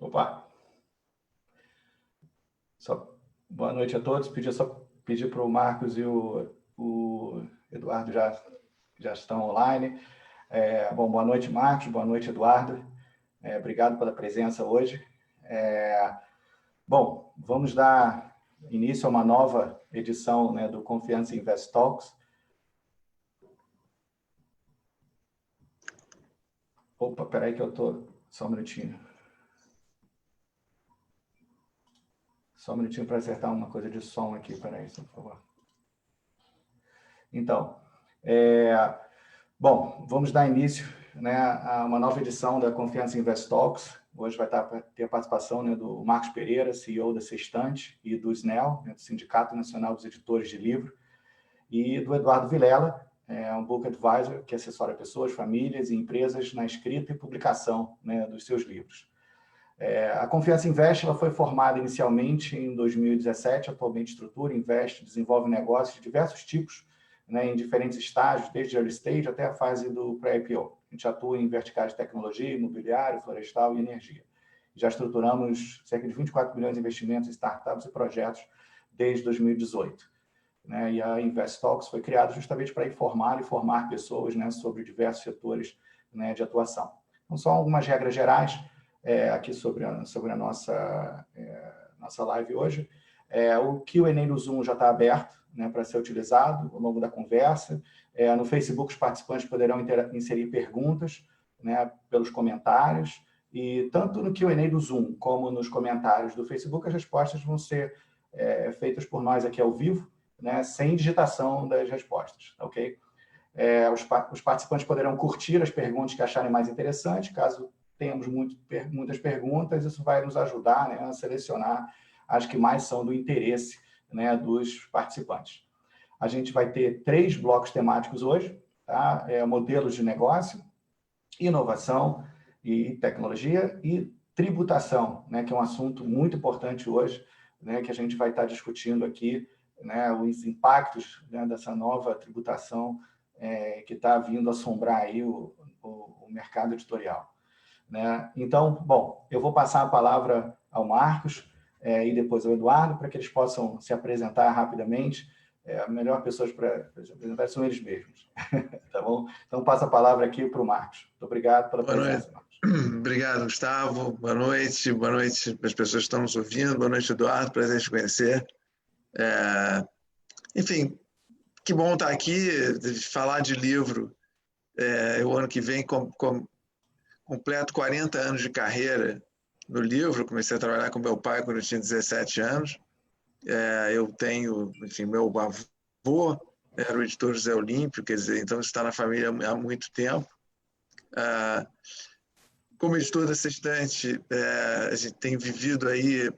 Opa! Boa noite a todos. Pedir para o Marcos e o Eduardo já estão online. Boa noite, Marcos. Boa noite, Eduardo. Obrigado pela presença hoje. Vamos dar início a uma nova edição, né, do Confiança Invest Talks. Opa, peraí que eu estou... Só um minutinho. Só um minutinho para acertar uma coisa de som aqui, peraí, por favor. Então, vamos dar início, né, a uma nova edição da Confiança Invest Talks. Hoje vai ter a participação, né, do Marcos Pereira, CEO da Sextante, e do SNEL, né, do Sindicato Nacional dos Editores de Livro, e do Eduardo Vilela, um book advisor que assessora pessoas, famílias e empresas na escrita e publicação, né, dos seus livros. A Confiança Invest ela foi formada inicialmente em 2017, atualmente estrutura, investe, desenvolve negócios de diversos tipos, né, em diferentes estágios, desde early stage até a fase do pré-IPO. A gente atua em verticais de tecnologia, imobiliário, florestal e energia. Já estruturamos cerca de 24 bilhões de investimentos em startups e projetos desde 2018. Né, e a Invest Talks foi criada justamente para informar e formar pessoas, né, sobre diversos setores, né, de atuação. Então, são algumas regras gerais aqui sobre a nossa live hoje. O Q&A no Zoom já está aberto, né, para ser utilizado ao longo da conversa. No Facebook, os participantes poderão inserir perguntas, né, pelos comentários. E tanto no Q&A do Zoom como nos comentários do Facebook, as respostas vão ser feitas por nós aqui ao vivo, né, sem digitação das respostas, ok? Os participantes poderão curtir as perguntas que acharem mais interessantes. Caso tenhamos muitas perguntas, isso vai nos ajudar, né, a selecionar as que mais são do interesse, né, dos participantes. A gente vai ter 3 blocos temáticos hoje, tá? Modelos de negócio, inovação e tecnologia e tributação, né, que é um assunto muito importante hoje, né, que a gente vai estar discutindo aqui, né, os impactos, né, dessa nova tributação que está vindo assombrar aí o mercado editorial. Né? Então, eu vou passar a palavra ao Marcos e depois ao Eduardo, para que eles possam se apresentar rapidamente. A melhor pessoas para se apresentar são eles mesmos. Tá bom? Então, passo a palavra aqui para o Marcos. Muito obrigado pela presença, Marcos. Obrigado, Gustavo. Boa noite para as pessoas que estão nos ouvindo. Boa noite, Eduardo. Prazer em te conhecer. Enfim, que bom estar aqui, falar de livro. O ano que vem completo 40 anos de carreira no livro. Comecei a trabalhar com meu pai quando eu tinha 17 anos. Eu tenho, enfim, meu avô era o editor José Olímpio, quer dizer, então está na família há muito tempo. Como editor da Sextante, a gente tem vivido aí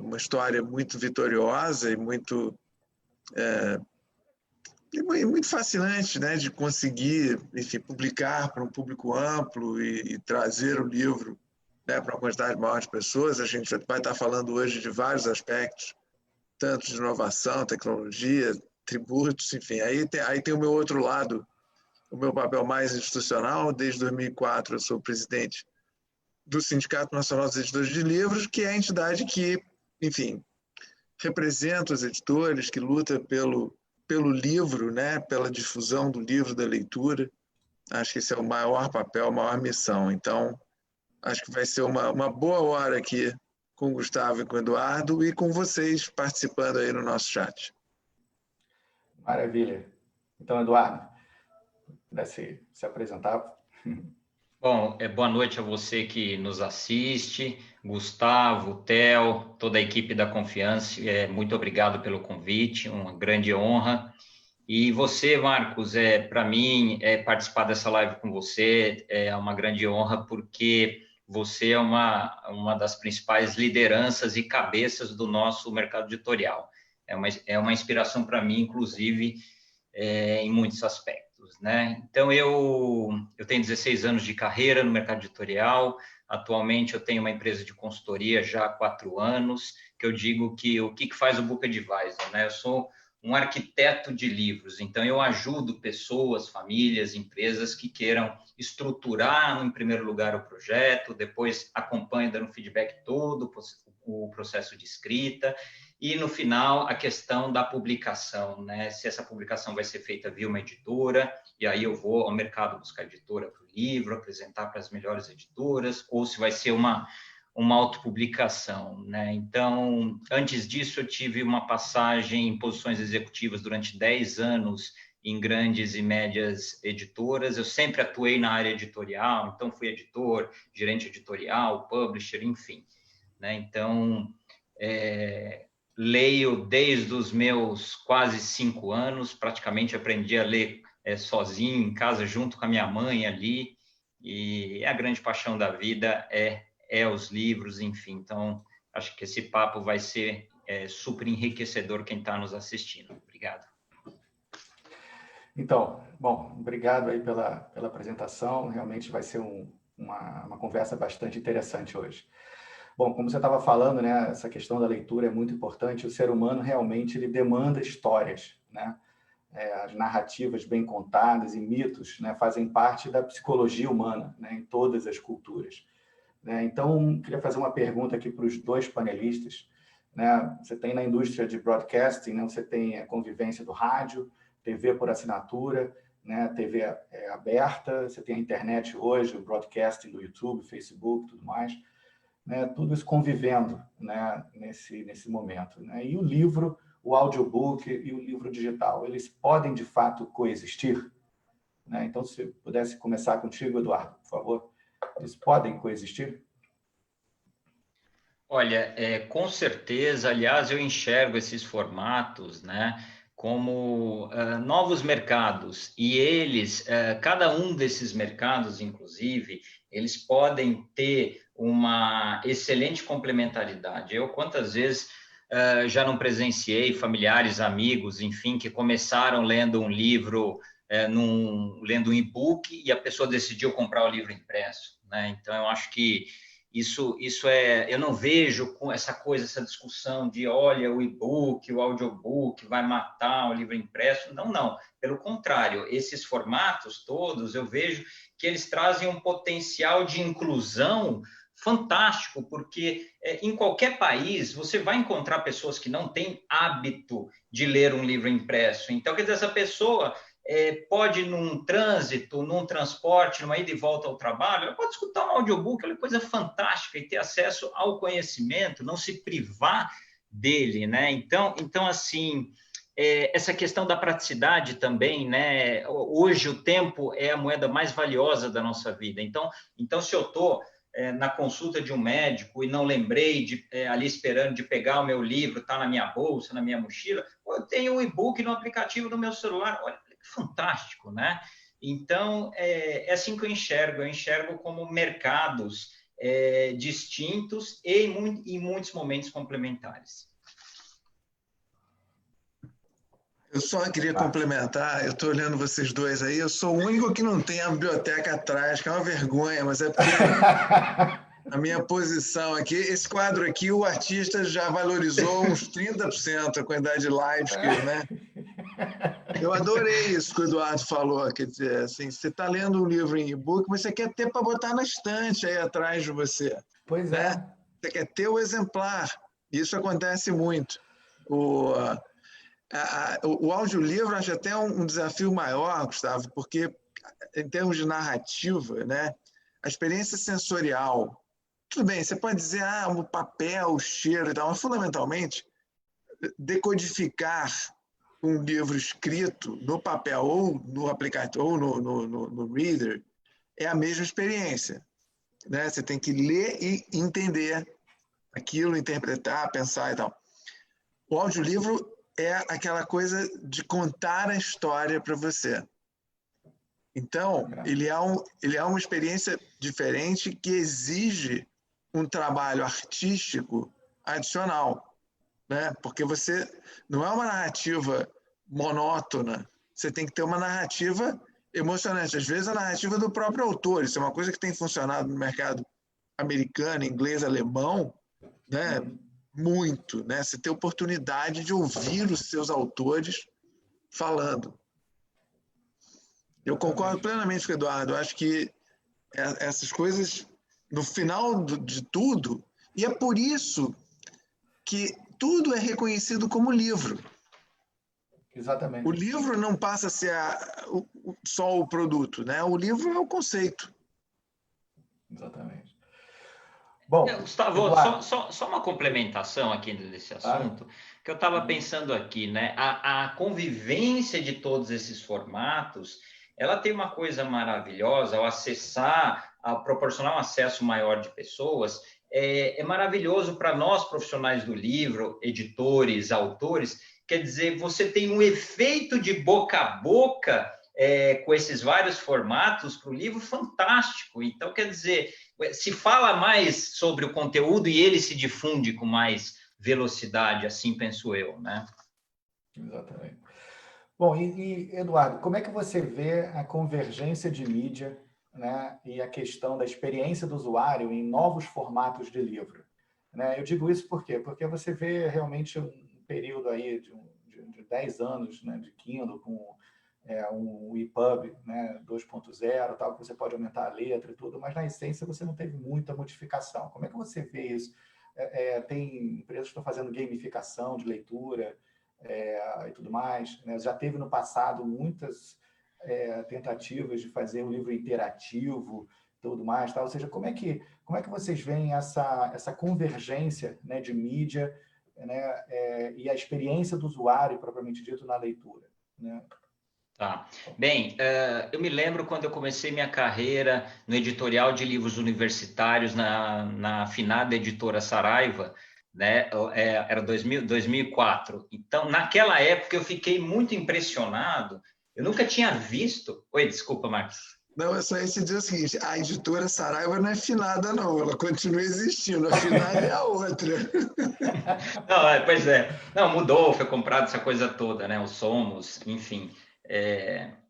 uma história muito vitoriosa e muito fascinante, né, de conseguir, enfim, publicar para um público amplo e trazer o livro, né, para uma quantidade maior de pessoas. A gente vai estar falando hoje de vários aspectos, tanto de inovação, tecnologia, tributos, enfim. Aí tem o meu outro lado, o meu papel mais institucional. Desde 2004 eu sou presidente do Sindicato Nacional dos Editores de Livros, que é a entidade que, enfim, representa os editores, que luta pelo livro, né, pela difusão do livro, da leitura. Acho que esse é o maior papel, a maior missão. Então, acho que vai ser uma boa hora aqui com o Gustavo e com o Eduardo e com vocês participando aí no nosso chat. Maravilha. Então, Eduardo, pudesse se apresentar. Bom, boa noite a você que nos assiste, Gustavo, Theo, toda a equipe da Confiança, muito obrigado pelo convite, uma grande honra. E você, Marcos, para mim, participar dessa live com você é uma grande honra, porque você é uma das principais lideranças e cabeças do nosso mercado editorial. É uma inspiração para mim, inclusive, em muitos aspectos. Né? Então, eu tenho 16 anos de carreira no mercado editorial. Atualmente, eu tenho uma empresa de consultoria já há 4 anos, que eu digo que o que faz o Book Advisor, né? Eu sou um arquiteto de livros. Então, eu ajudo pessoas, famílias, empresas que queiram estruturar, em primeiro lugar, o projeto, depois acompanho dando feedback todo o processo de escrita, e, no final, a questão da publicação, né? Se essa publicação vai ser feita via uma editora, e aí eu vou ao mercado buscar editora para o livro, apresentar para as melhores editoras, ou se vai ser uma autopublicação, né? Então, antes disso, eu tive uma passagem em posições executivas durante 10 anos em grandes e médias editoras. Eu sempre atuei na área editorial, então fui editor, gerente editorial, publisher, enfim, né? Então, leio desde os meus quase 5 anos, praticamente aprendi a ler sozinho, em casa, junto com a minha mãe ali, e a grande paixão da vida é os livros, enfim. Então, acho que esse papo vai ser super enriquecedor quem está nos assistindo. Obrigado. Então, bom, obrigado aí pela apresentação. Realmente vai ser uma conversa bastante interessante hoje. Bom, como você estava falando, né, essa questão da leitura é muito importante. O ser humano realmente ele demanda histórias, né? As narrativas bem contadas e mitos, né, fazem parte da psicologia humana, né, em todas as culturas. Então, queria fazer uma pergunta aqui para os dois panelistas. Né? Você tem na indústria de broadcasting, né? Você tem a convivência do rádio, TV por assinatura, né? TV aberta, você tem a internet hoje, o broadcasting do YouTube, Facebook, tudo mais. Né? Tudo isso convivendo, né? nesse momento. Né? E o livro, o audiobook e o livro digital, eles podem, de fato, coexistir? Né? Então, se pudesse começar contigo, Eduardo, por favor. Eles podem coexistir? Olha, com certeza, aliás, eu enxergo esses formatos, né, como novos mercados, e eles, cada um desses mercados, inclusive, eles podem ter uma excelente complementaridade. Eu, quantas vezes, já não presenciei familiares, amigos, enfim, que começaram lendo um livro, lendo um e-book, e a pessoa decidiu comprar o livro impresso, né? Então, eu acho que isso eu não vejo com essa coisa, essa discussão de, olha, o e-book, o audiobook vai matar o livro impresso. Não. Pelo contrário, esses formatos todos, eu vejo que eles trazem um potencial de inclusão fantástico, porque em qualquer país você vai encontrar pessoas que não têm hábito de ler um livro impresso. Então, quer dizer, essa pessoa pode, num trânsito, num transporte, numa ida e volta ao trabalho, ela pode escutar um audiobook, é uma coisa fantástica, e ter acesso ao conhecimento, não se privar dele, né? Então assim, essa questão da praticidade também, né? Hoje o tempo é a moeda mais valiosa da nossa vida. Então se eu estou na consulta de um médico e não lembrei ali esperando de pegar o meu livro, está na minha bolsa, na minha mochila, eu tenho um e-book no aplicativo do meu celular. Olha, fantástico, né? Então, é assim que eu enxergo como mercados distintos e em muitos momentos complementares. Eu só queria complementar, eu estou olhando vocês dois aí, eu sou o único que não tem a biblioteca atrás, que é uma vergonha, mas é porque a minha posição aqui, esse quadro aqui, o artista já valorizou uns 30% a quantidade de lives que, né? Eu adorei isso que o Eduardo falou, quer dizer, assim, você está lendo um livro em e-book, mas você quer ter para botar na estante aí atrás de você. Pois né? é. Você quer ter o exemplar. Isso acontece muito. O audiolivro acho até um desafio maior, Gustavo, porque em termos de narrativa, né, a experiência sensorial, tudo bem, você pode dizer o papel, o cheiro e tal, mas fundamentalmente decodificar um livro escrito no papel ou no aplicativo ou no reader é a mesma experiência, né? Você tem que ler e entender aquilo, interpretar, pensar e tal. O audiolivro é aquela coisa de contar a história para você. Então, ele é uma experiência diferente que exige um trabalho artístico adicional, né? Porque você não é uma narrativa monótona, você tem que ter uma narrativa emocionante. Às vezes, a narrativa do próprio autor, isso é uma coisa que tem funcionado no mercado americano, inglês, alemão, né? muito, né? Você ter oportunidade de ouvir os seus autores falando. Eu concordo plenamente com o Eduardo. Eu acho que essas coisas, no final de tudo, e é por isso que tudo é reconhecido como livro. Exatamente. O livro não passa a ser só o produto, né? O livro é o conceito. Exatamente. Bom, Gustavo, Eduardo, só uma complementação aqui desse assunto, que eu estava pensando aqui, né? A convivência de todos esses formatos, ela tem uma coisa maravilhosa ao acessar, ao proporcionar um acesso maior de pessoas, é maravilhoso para nós, profissionais do livro, editores, autores, quer dizer, você tem um efeito de boca a boca com esses vários formatos para o livro fantástico. Então, quer dizer, se fala mais sobre o conteúdo e ele se difunde com mais velocidade, assim penso eu, né? Exatamente. Bom, Eduardo, como é que você vê a convergência de mídia, né, e a questão da experiência do usuário em novos formatos de livro? Né? Eu digo isso por quê? Porque você vê realmente um período aí de 10 anos, né, de Kindle com um EPUB, né, 2.0, tal, que você pode aumentar a letra e tudo, mas na essência você não teve muita modificação. Como é que você vê isso? Tem empresas que estão fazendo gamificação de leitura, e tudo mais, né? Já teve no passado muitas tentativas de fazer um livro interativo, tudo mais, tá? Ou seja, como é que vocês veem essa convergência, né, de mídia, né, e a experiência do usuário propriamente dito na leitura, né? Tá. Bem, eu me lembro quando eu comecei minha carreira no editorial de livros universitários na afinada editora Saraiva, né? Era 2004. Então, naquela época, eu fiquei muito impressionado. Eu nunca tinha visto. Oi, desculpa, Marcos. Não, é só esse dizer o seguinte, a editora Saraiva não é finada, não, ela continua existindo, a finada é a outra. Não, pois é. Não, mudou, foi comprado essa coisa toda, né? O Somos, enfim.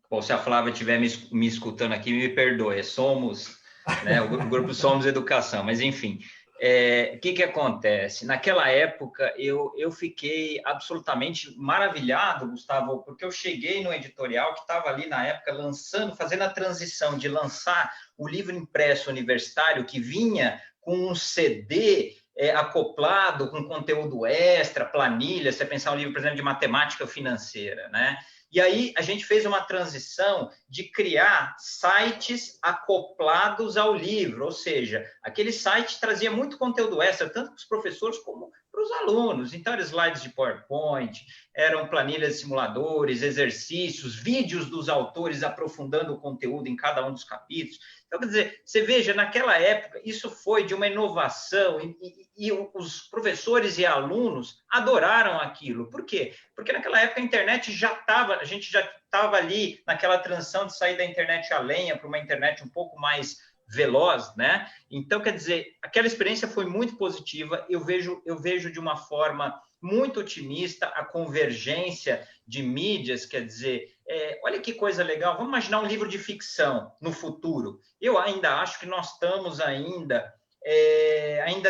Bom, se a Flávia estiver me escutando aqui, me perdoe, Somos, né? O grupo Somos Educação, mas enfim. O que acontece? Naquela época, eu fiquei absolutamente maravilhado, Gustavo, porque eu cheguei no editorial que estava ali na época fazendo a transição de lançar o livro impresso universitário que vinha com um CD acoplado com conteúdo extra, planilha, você pensar um livro, por exemplo, de matemática financeira, né? E aí a gente fez uma transição de criar sites acoplados ao livro, ou seja, aquele site trazia muito conteúdo extra, tanto para os professores como para os alunos. Então, eram slides de PowerPoint, eram planilhas de simuladores, exercícios, vídeos dos autores aprofundando o conteúdo em cada um dos capítulos. Então, quer dizer, você veja, naquela época, isso foi de uma inovação e os professores e alunos adoraram aquilo. Por quê? Porque naquela época a internet a gente já estava ali naquela transição de sair da internet a lenha para uma internet um pouco mais veloz, né? Então, quer dizer, aquela experiência foi muito positiva, eu vejo de uma forma muito otimista a convergência de mídias, quer dizer, olha que coisa legal, vamos imaginar um livro de ficção no futuro. Eu ainda acho que nós estamos ainda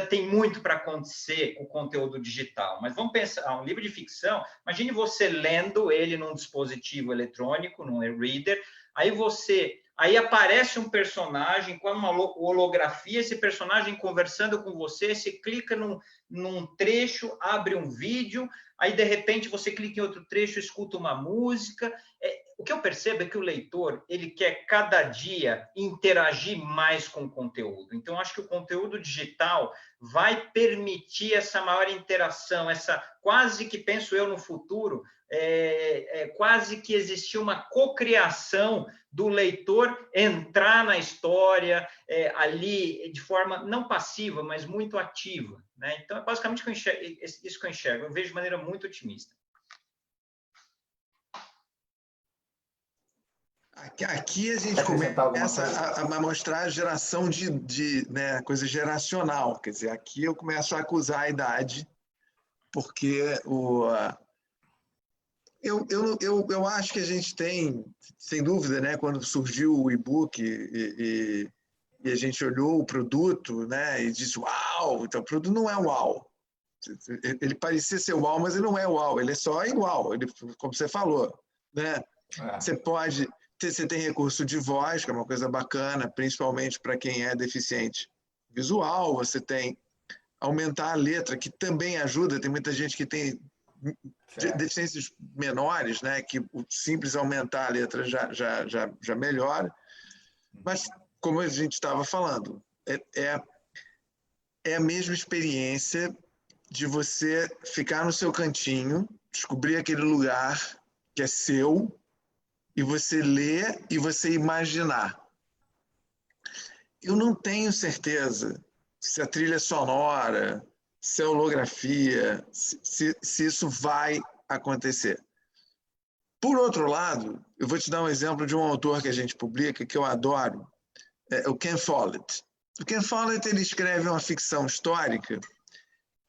tem muito para acontecer com o conteúdo digital, mas vamos pensar, um livro de ficção, imagine você lendo ele num dispositivo eletrônico, num e-reader, aí aparece um personagem com uma holografia, esse personagem conversando com você, você clica num trecho, abre um vídeo, aí de repente você clica em outro trecho, escuta uma música. O que eu percebo é que o leitor, ele quer cada dia interagir mais com o conteúdo. Então, acho que o conteúdo digital vai permitir essa maior interação, essa quase que, penso eu, no futuro, quase que existir uma cocriação do leitor entrar na história ali de forma não passiva, mas muito ativa, né? Então, é basicamente isso que eu enxergo. Eu vejo de maneira muito otimista. Aqui a gente começa a mostrar a geração né, coisa geracional. Quer dizer, aqui eu começo a acusar a idade, porque eu acho que a gente tem, sem dúvida, né, quando surgiu o e-book e a gente olhou o produto, né, e disse, uau, então o produto não é uau. Ele parecia ser uau, mas ele não é uau, ele é só igual, ele, como você falou, né? Você tem recurso de voz, que é uma coisa bacana, principalmente para quem é deficiente visual. Você tem aumentar a letra, que também ajuda. Tem muita gente que tem deficiências menores, né? Que o simples aumentar a letra já melhora. Mas, como a gente estava falando, é a mesma experiência de você ficar no seu cantinho, descobrir aquele lugar que é seu, e você ler e você imaginar. Eu não tenho certeza se a trilha sonora, se a holografia, se isso vai acontecer. Por outro lado, eu vou te dar um exemplo de um autor que a gente publica, que eu adoro, o Ken Follett. O Ken Follett, ele escreve uma ficção histórica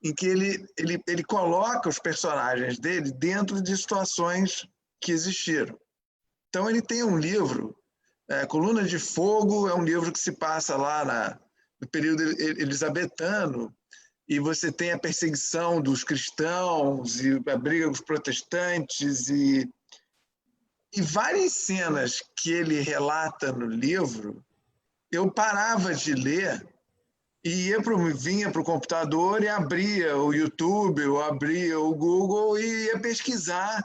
em que ele coloca os personagens dele dentro de situações que existiram. Então, ele tem um livro, Coluna de Fogo, é um livro que se passa lá no período elisabetano, e você tem a perseguição dos cristãos, e a briga com os protestantes, e várias cenas que ele relata no livro, eu parava de ler e vinha para o computador e abria o YouTube, ou abria o Google e ia pesquisar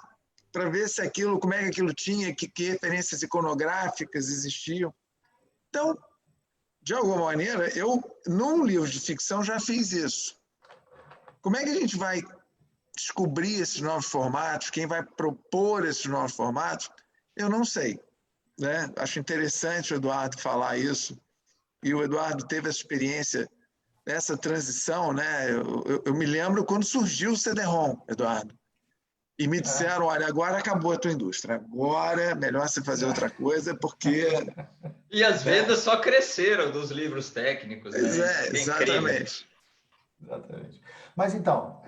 para ver se como é que aquilo tinha, que referências iconográficas existiam. Então, de alguma maneira, eu, num livro de ficção, já fiz isso. Como é que a gente vai descobrir esses novos formatos? Quem vai propor esses novos formatos? Eu não sei, né? Acho interessante o Eduardo falar isso. E o Eduardo teve essa experiência, essa transição, né? Eu me lembro quando surgiu o CD-ROM, Eduardo. E me disseram, olha, agora acabou a tua indústria, agora é melhor você fazer outra coisa, porque... E as vendas só cresceram dos livros técnicos, né? Exatamente. Exatamente. Mas então,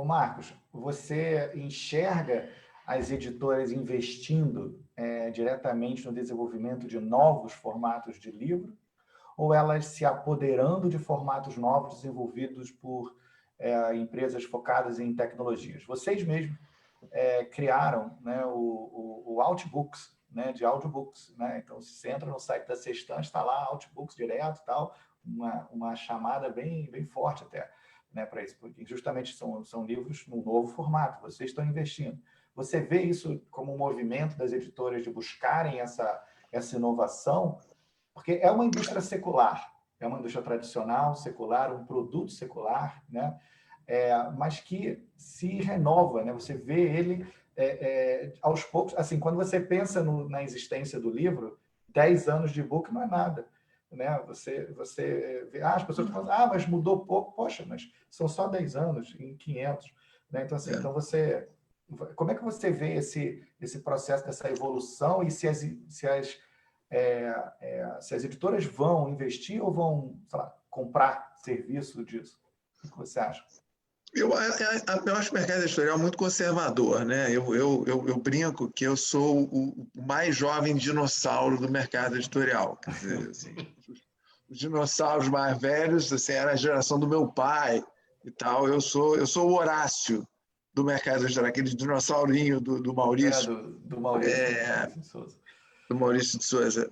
Marcos, você enxerga as editoras investindo diretamente no desenvolvimento de novos formatos de livro, ou elas se apoderando de formatos novos desenvolvidos por empresas focadas em tecnologias? Vocês mesmos criaram, né, o Outbooks, né, de audiobooks, né? Então, se você entra no site da Sextante, está lá Outbooks direto, tal, uma chamada bem forte até, né, para isso, porque justamente são livros num novo formato, vocês estão investindo. Você vê isso como um movimento das editoras de buscarem essa inovação? Porque é uma indústria secular, é uma indústria tradicional, secular, um produto secular, né? Mas que se renova, né? Você vê ele aos poucos. Assim, quando você pensa na existência do livro, 10 anos de e-book não é nada, né? Você vê, as pessoas falam, mas mudou pouco. Poxa, mas são só 10 anos, em 500. Né? Então, assim, como é que você vê esse processo dessa evolução e se as editoras vão investir ou vão, sei lá, comprar serviço disso? O que você acha? Eu acho o mercado editorial muito conservador, né? Eu brinco que eu sou o mais jovem dinossauro do mercado editorial. Quer dizer, assim, os dinossauros mais velhos, assim, era a geração do meu pai e tal. Eu sou o Horácio do mercado editorial, aquele dinossaurinho do Maurício. Do Maurício de Souza. Do Maurício de Souza.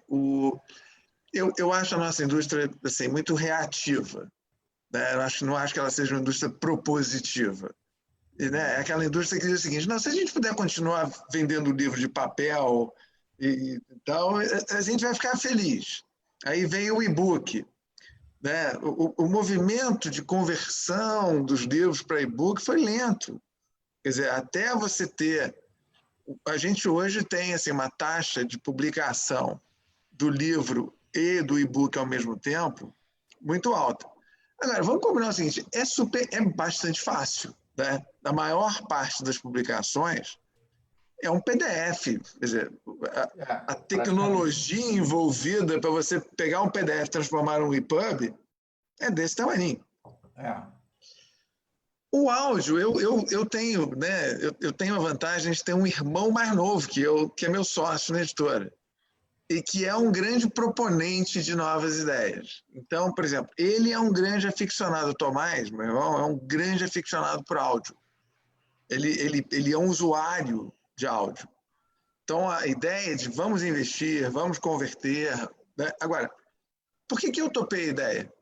Eu acho a nossa indústria assim, muito reativa. Né? Não acho que ela seja uma indústria propositiva. E, né, é aquela indústria que diz o seguinte, não, se a gente puder continuar vendendo livro de papel e tal, a gente vai ficar feliz. Aí vem o e-book. Né? O movimento de conversão dos livros para e-book foi lento. Quer dizer, até você ter... A gente hoje tem assim, uma taxa de publicação do livro e do e-book ao mesmo tempo muito alta. Agora, vamos combinar o seguinte, é bastante fácil. Né? A maior parte das publicações é um PDF. Quer dizer, a tecnologia envolvida para você pegar um PDF e transformar em um EPUB é desse tamanho. O áudio, eu tenho, né, eu tenho a vantagem de ter um irmão mais novo que eu, que é meu sócio na editora. e que é um grande proponente de novas ideias. Então, por exemplo, ele é um grande aficionado, Tomás, meu irmão, é um grande aficionado por áudio. Ele é um usuário de áudio. Então, a ideia de vamos investir, vamos converter... Né? Agora, por que eu topei a ideia?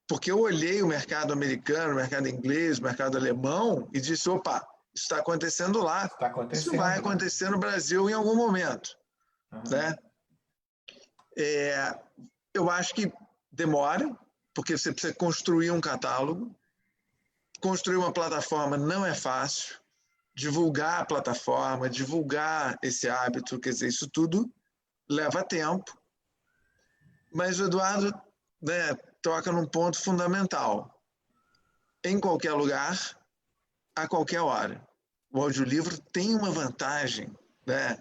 Porque eu olhei o mercado americano, o mercado inglês, o mercado alemão e disse, opa, isso está acontecendo lá. Isso vai acontecer no Brasil em algum momento. Né? Eu acho que demora, porque você precisa construir um catálogo. Construir uma plataforma não é fácil. Divulgar a plataforma, divulgar esse hábito, quer dizer, isso tudo leva tempo. Mas o Eduardo, né, toca num ponto fundamental. Em qualquer lugar, a qualquer hora. O audiolivro tem uma vantagem, né?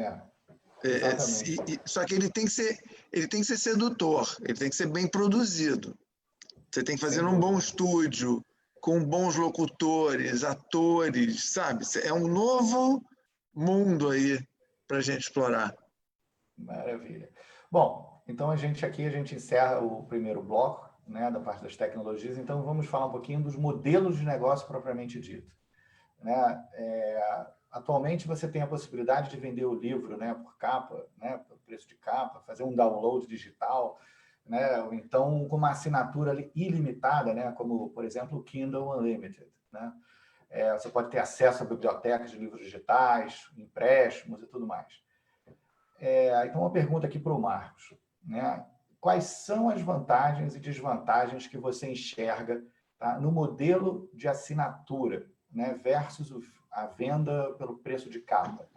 Só que ele tem que ser sedutor, ele tem que ser bem produzido. Você tem que fazer num bom estúdio, com bons locutores, atores, sabe? É um novo mundo aí para a gente explorar. Maravilha. Bom, então a gente encerra o primeiro bloco, né, da parte das tecnologias. Então vamos falar um pouquinho dos modelos de negócio propriamente dito. Né? Atualmente você tem a possibilidade de vender o livro, né, por capa, né, por preço de capa, fazer um download digital, né, ou então com uma assinatura ilimitada, né, como, por exemplo, o Kindle Unlimited. Né? Você pode ter acesso a bibliotecas de livros digitais, empréstimos e tudo mais. Então, uma pergunta aqui para o Marcos. Né? Quais são as vantagens e desvantagens que você enxerga, tá, no modelo de assinatura, né, versus a venda pelo preço de capa?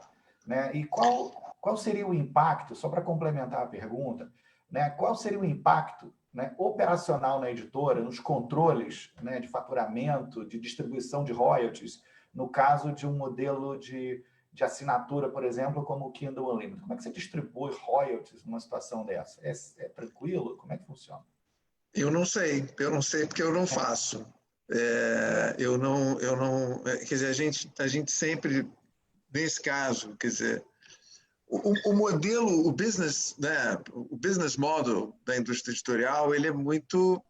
Né? E qual seria o impacto, só para complementar a pergunta, né, qual seria o impacto, né, operacional na editora, nos controles, né, de faturamento, de distribuição de royalties, no caso de um modelo de assinatura, por exemplo, como o Kindle Unlimited? Como é que você distribui royalties numa situação dessa? É tranquilo? Como é que funciona? Eu não sei porque eu não faço. Quer dizer, a gente sempre, nesse caso, quer dizer, o modelo, o business, né, o business model da indústria editorial, ele é muito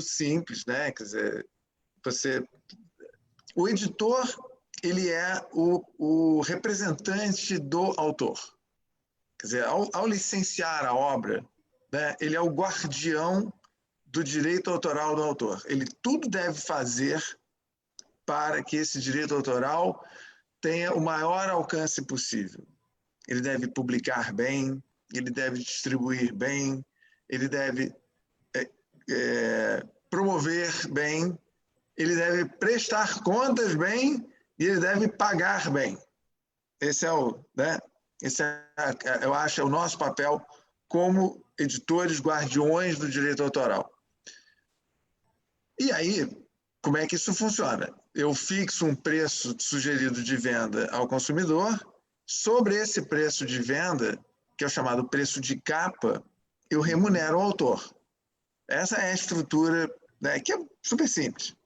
simples, né? Quer dizer, o editor, ele é o representante do autor. Quer dizer, ao licenciar a obra, né, ele é o guardião do direito autoral do autor. Ele tudo deve fazer para que esse direito autoral tenha o maior alcance possível. Ele deve publicar bem, ele deve distribuir bem, ele deve promover bem, ele deve prestar contas bem e ele deve pagar bem. Esse é eu acho, o nosso papel como editores guardiões do direito autoral. E aí, como é que isso funciona? Eu fixo um preço sugerido de venda ao consumidor. Sobre esse preço de venda, que é o chamado preço de capa, eu remunero o autor. Essa é a estrutura, né, que é super simples.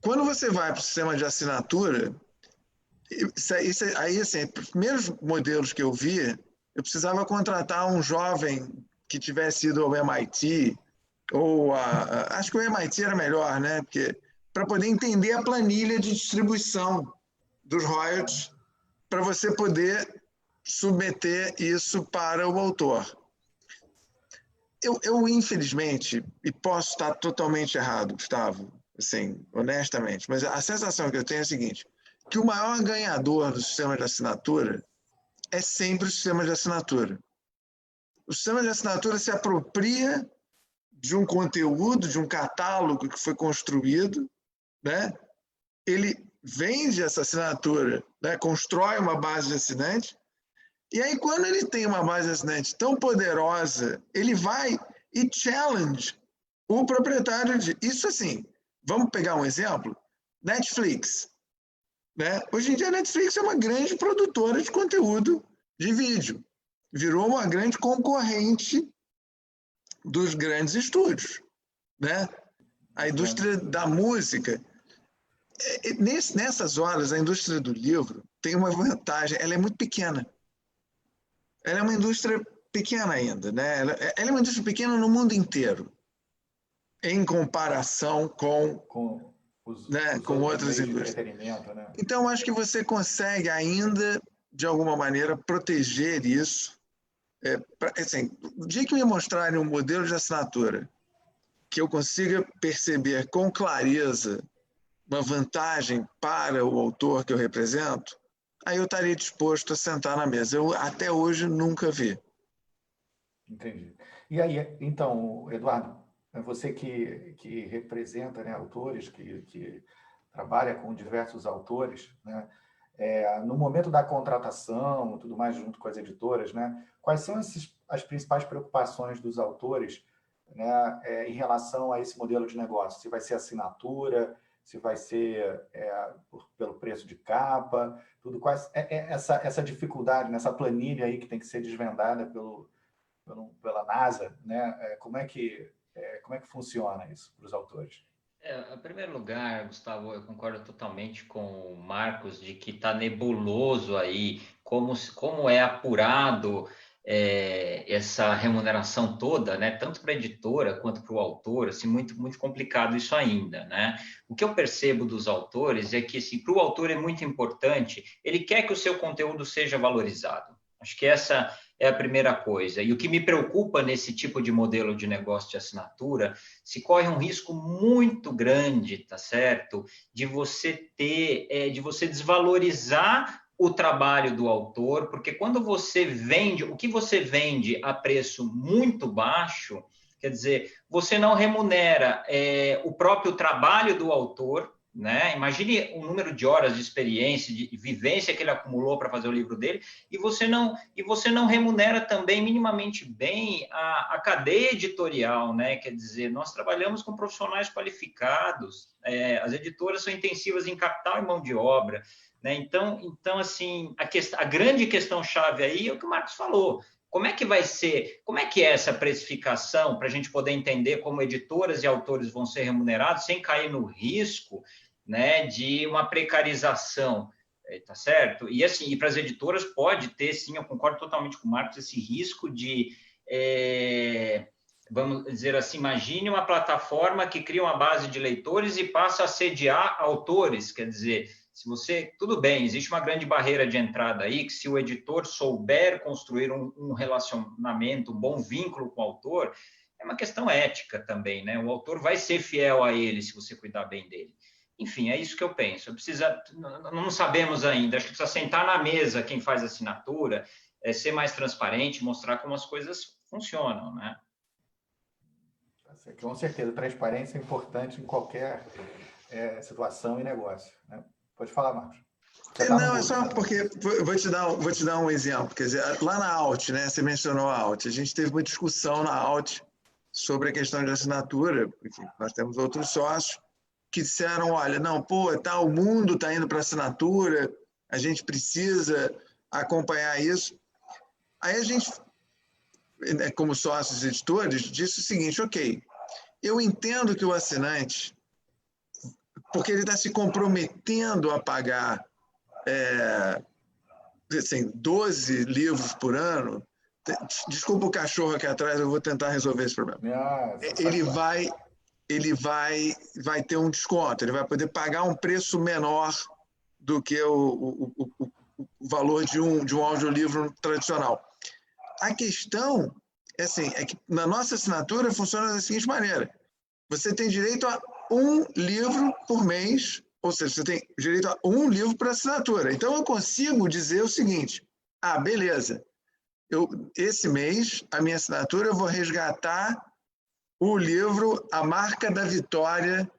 Quando você vai para o sistema de assinatura, aí, assim, os primeiros modelos que eu vi, eu precisava contratar um jovem que tivesse ido ao MIT, ou acho que o MIT era melhor, né? Para poder entender a planilha de distribuição dos royalties, para você poder submeter isso para o autor. Eu, infelizmente, e posso estar totalmente errado, Gustavo, assim, honestamente, mas a sensação que eu tenho é a seguinte, que o maior ganhador do sistema de assinatura é sempre o sistema de assinatura. O sistema de assinatura se apropria de um conteúdo, de um catálogo que foi construído, né? Ele vende essa assinatura, né? Constrói uma base de assinantes, e aí quando ele tem uma base de assinantes tão poderosa, ele vai e challenge o proprietário de... Isso assim, vamos pegar um exemplo? Netflix. Né? Hoje em dia a Netflix é uma grande produtora de conteúdo de vídeo. Virou uma grande concorrente dos grandes estúdios. Né? A indústria da música... Nessas horas, a indústria do livro tem uma vantagem, ela é muito pequena. ela é uma indústria pequena ainda, né? Ela é uma indústria pequena no mundo inteiro, em comparação Com os, né, os com outros outras meios de indústrias. entretenimento, né? Então, acho que você consegue ainda, de alguma maneira, proteger isso. Assim, o dia que me mostrarem um modelo de assinatura que eu consiga perceber com clareza uma vantagem para o autor que eu represento, aí eu estaria disposto a sentar na mesa. Eu até hoje nunca vi. Entendi. E aí, então, Eduardo, é você que representa, né, autores, que trabalha com diversos autores, né? No momento da contratação, tudo mais, junto com as editoras, né? Quais são as principais preocupações dos autores, né, em relação a esse modelo de negócio? Se vai ser assinatura, se vai ser pelo preço de capa, tudo quais essa dificuldade nessa planilha aí que tem que ser desvendada pela NASA, né? Como é que funciona isso para os autores? Em primeiro lugar, Gustavo, eu concordo totalmente com o Marcos de que está nebuloso aí como é apurado essa remuneração toda, né? Tanto para a editora quanto para o autor, assim, muito, muito complicado isso ainda, né? O que eu percebo dos autores é que, assim, para o autor é muito importante, ele quer que o seu conteúdo seja valorizado. Acho que essa é a primeira coisa. E o que me preocupa nesse tipo de modelo de negócio de assinatura, se corre um risco muito grande, tá certo? De você de você desvalorizar o trabalho do autor, porque quando você vende, o que você vende a preço muito baixo, quer dizer, você não remunera o próprio trabalho do autor, né? Imagine o número de horas de experiência, de vivência que ele acumulou para fazer o livro dele, e você não remunera também minimamente bem a cadeia editorial, né? Quer dizer, nós trabalhamos com profissionais qualificados, as editoras são intensivas em capital e mão de obra, né? Então assim, a grande questão-chave aí é o que o Marcos falou. Como é que vai ser, como é que é essa precificação para a gente poder entender como editoras e autores vão ser remunerados sem cair no risco, né, de uma precarização, tá certo? E assim, e para as editoras pode ter, sim, eu concordo totalmente com o Marcos, esse risco de, vamos dizer assim, imagine uma plataforma que cria uma base de leitores e passa a sediar autores, quer dizer, se você, tudo bem, existe uma grande barreira de entrada aí, que se o editor souber construir um relacionamento, um bom vínculo com o autor, é uma questão ética também, né? O autor vai ser fiel a ele se você cuidar bem dele. Enfim, é isso que eu penso. Não sabemos ainda, acho que precisa sentar na mesa quem faz assinatura, ser mais transparente, mostrar como as coisas funcionam, né? Com certeza, transparência é importante em qualquer situação e negócio, né? Pode falar, Marcos. Você está no Não, é mudo. só porque vou te dar um exemplo. Quer dizer, lá na Alt, né? Você mencionou a Alt. A gente teve uma discussão na Alt sobre a questão de assinatura. Enfim, nós temos outros sócios que disseram, olha, não, pô, tá, o mundo está indo para assinatura, a gente precisa acompanhar isso. Aí a gente, como sócios editores, disse o seguinte, ok, eu entendo que o assinante, porque ele está se comprometendo a pagar assim, 12 livros por ano, desculpa o cachorro aqui atrás, eu vou tentar resolver esse problema. Ele vai ter um desconto, ele vai poder pagar um preço menor do que o valor de um audiolivro tradicional. A questão é que na nossa assinatura funciona da seguinte maneira: você tem direito a um livro por mês, ou seja, você tem direito a um livro por assinatura. Então eu consigo dizer o seguinte: beleza, esse mês a minha assinatura eu vou resgatar o livro A Marca da Vitória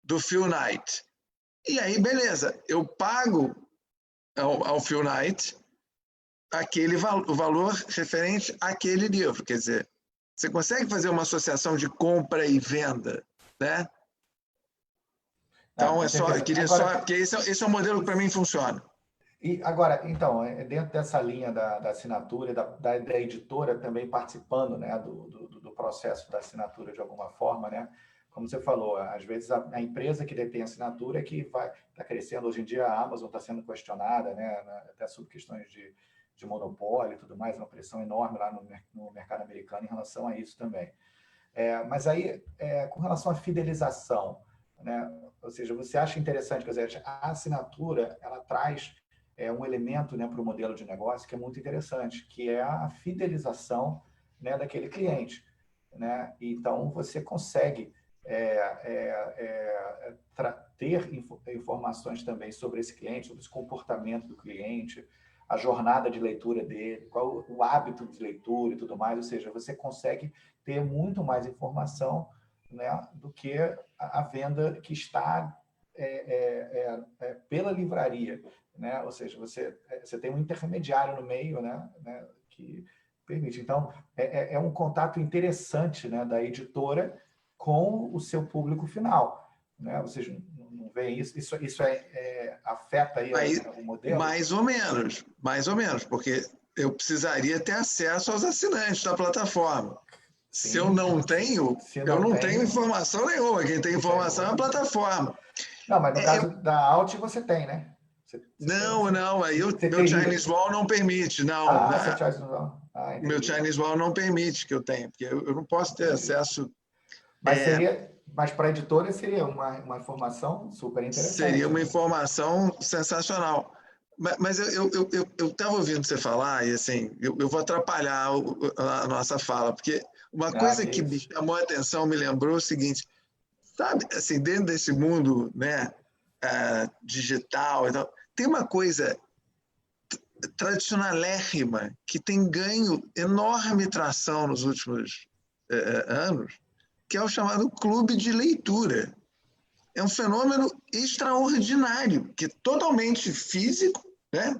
do Phil Knight. E aí, beleza, eu pago ao Phil Knight o valor referente àquele livro. Quer dizer, você consegue fazer uma associação de compra e venda, né? Então, porque esse é um modelo que para mim funciona. E agora, então, dentro dessa linha da assinatura, da editora também participando, né, do processo da assinatura de alguma forma, né? Como você falou, às vezes a empresa que detém a assinatura é que está crescendo. Hoje em dia a Amazon está sendo questionada, né, até sobre questões de monopólio e tudo mais, uma pressão enorme lá no mercado americano em relação a isso também. Mas aí, com relação à fidelização, né? Ou seja, você acha interessante, quer dizer, a assinatura, ela traz um elemento, né, para o modelo de negócio que é muito interessante, que é a fidelização, né, daquele cliente, né? Então, você consegue ter informações também sobre esse cliente, sobre esse comportamento do cliente, a jornada de leitura dele, qual o hábito de leitura e tudo mais, ou seja, você consegue ter muito mais informação, né, do que a venda que está pela livraria, né? Ou seja, você tem um intermediário no meio, né, que permite. Então, é um contato interessante, né, da editora com o seu público final, né? Vocês não veem isso? Isso afeta aí o modelo? Mais ou menos, porque eu precisaria ter acesso aos assinantes da plataforma. Sim, se eu não tenho, eu não tenho informação nenhuma. Quem tem informação é a plataforma. Não, mas no caso da Alt você tem, né? Não, aí meu Chinese Wall não permite, não. Seu Chinese Wall. Meu Chinese Wall não permite que eu tenha, porque eu não posso ter acesso. Mas para a editora seria uma informação super interessante. Seria uma informação sensacional. Mas eu estava ouvindo você falar, e assim, eu vou atrapalhar a nossa fala, porque uma coisa que me chamou a atenção, me lembrou o seguinte, sabe, assim, dentro desse mundo, né, digital e tal, tem uma coisa tradicionalérrima que tem ganho enorme tração nos últimos anos, que é o chamado clube de leitura. É um fenômeno extraordinário, que é totalmente físico, né?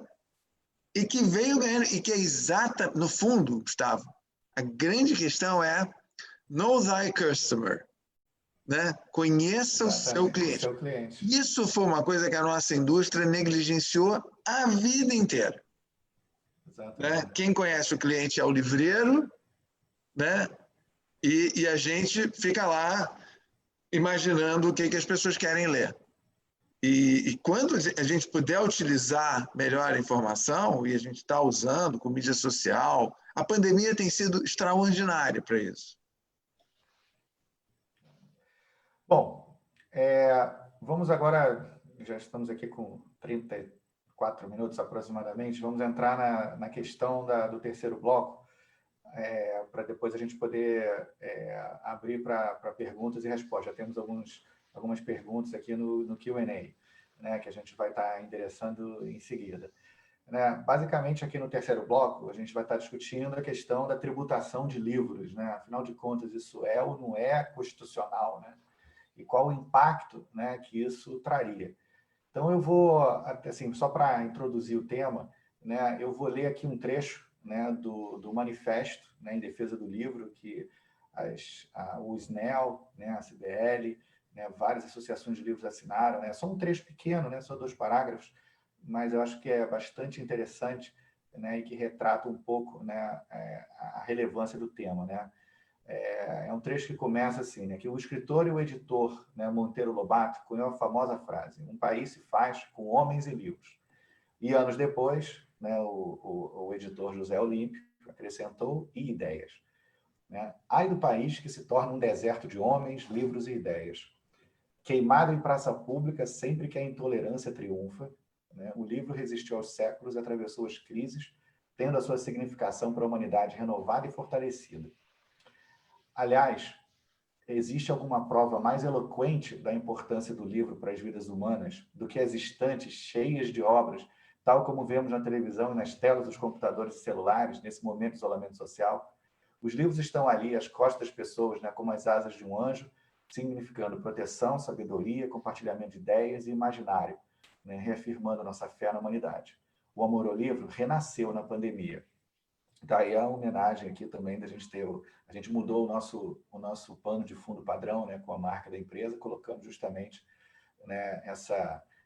E que veio ganhando, e que é exata, no fundo, Gustavo, a grande questão é know thy customer, né? Conheça o seu cliente. Isso foi uma coisa que a nossa indústria negligenciou a vida inteira. Né? Quem conhece o cliente é o livreiro, né? E a gente fica lá imaginando o que as pessoas querem ler. E quando a gente puder utilizar melhor a informação, e a gente está usando com mídia social, a pandemia tem sido extraordinária para isso. Bom, vamos agora, já estamos aqui com 34 minutos aproximadamente, vamos entrar na questão do terceiro bloco, para depois a gente poder abrir para perguntas e respostas. Já temos algumas perguntas aqui no Q&A, né, que a gente vai estar endereçando em seguida. Né? Basicamente, aqui no terceiro bloco, a gente vai estar discutindo a questão da tributação de livros. Né? Afinal de contas, isso é ou não é constitucional, né? E qual o impacto, né, que isso traria. Então, eu vou, assim, só para introduzir o tema, né, eu vou ler aqui um trecho, né, do manifesto, né, em defesa do livro, que o SNEL, né, a CBL, né, várias associações de livros assinaram. Né, só um trecho pequeno, né, só 2 parágrafos, mas eu acho que é bastante interessante, né, e que retrata um pouco, né, a relevância do tema. Né. É um trecho que começa assim, né, que o escritor e o editor, né, Monteiro Lobato cunhou a famosa frase: um país se faz com homens e livros. E anos depois, né, o editor José Olímpio acrescentou: e ideias. Né? Ai do país que se torna um deserto de homens, livros e ideias. Queimado em praça pública sempre que a intolerância triunfa, né, o livro resistiu aos séculos e atravessou as crises, tendo a sua significação para a humanidade renovada e fortalecida. Aliás, existe alguma prova mais eloquente da importância do livro para as vidas humanas do que as estantes cheias de obras, tal como vemos na televisão e nas telas dos computadores e celulares, nesse momento de isolamento social? Os livros estão ali, às costas das pessoas, né, como as asas de um anjo, significando proteção, sabedoria, compartilhamento de ideias e imaginário, né, reafirmando nossa fé na humanidade. O amor ao livro renasceu na pandemia. Daí a homenagem aqui também da gente ter... A gente mudou o nosso pano de fundo padrão, né, com a marca da empresa, colocando justamente, né,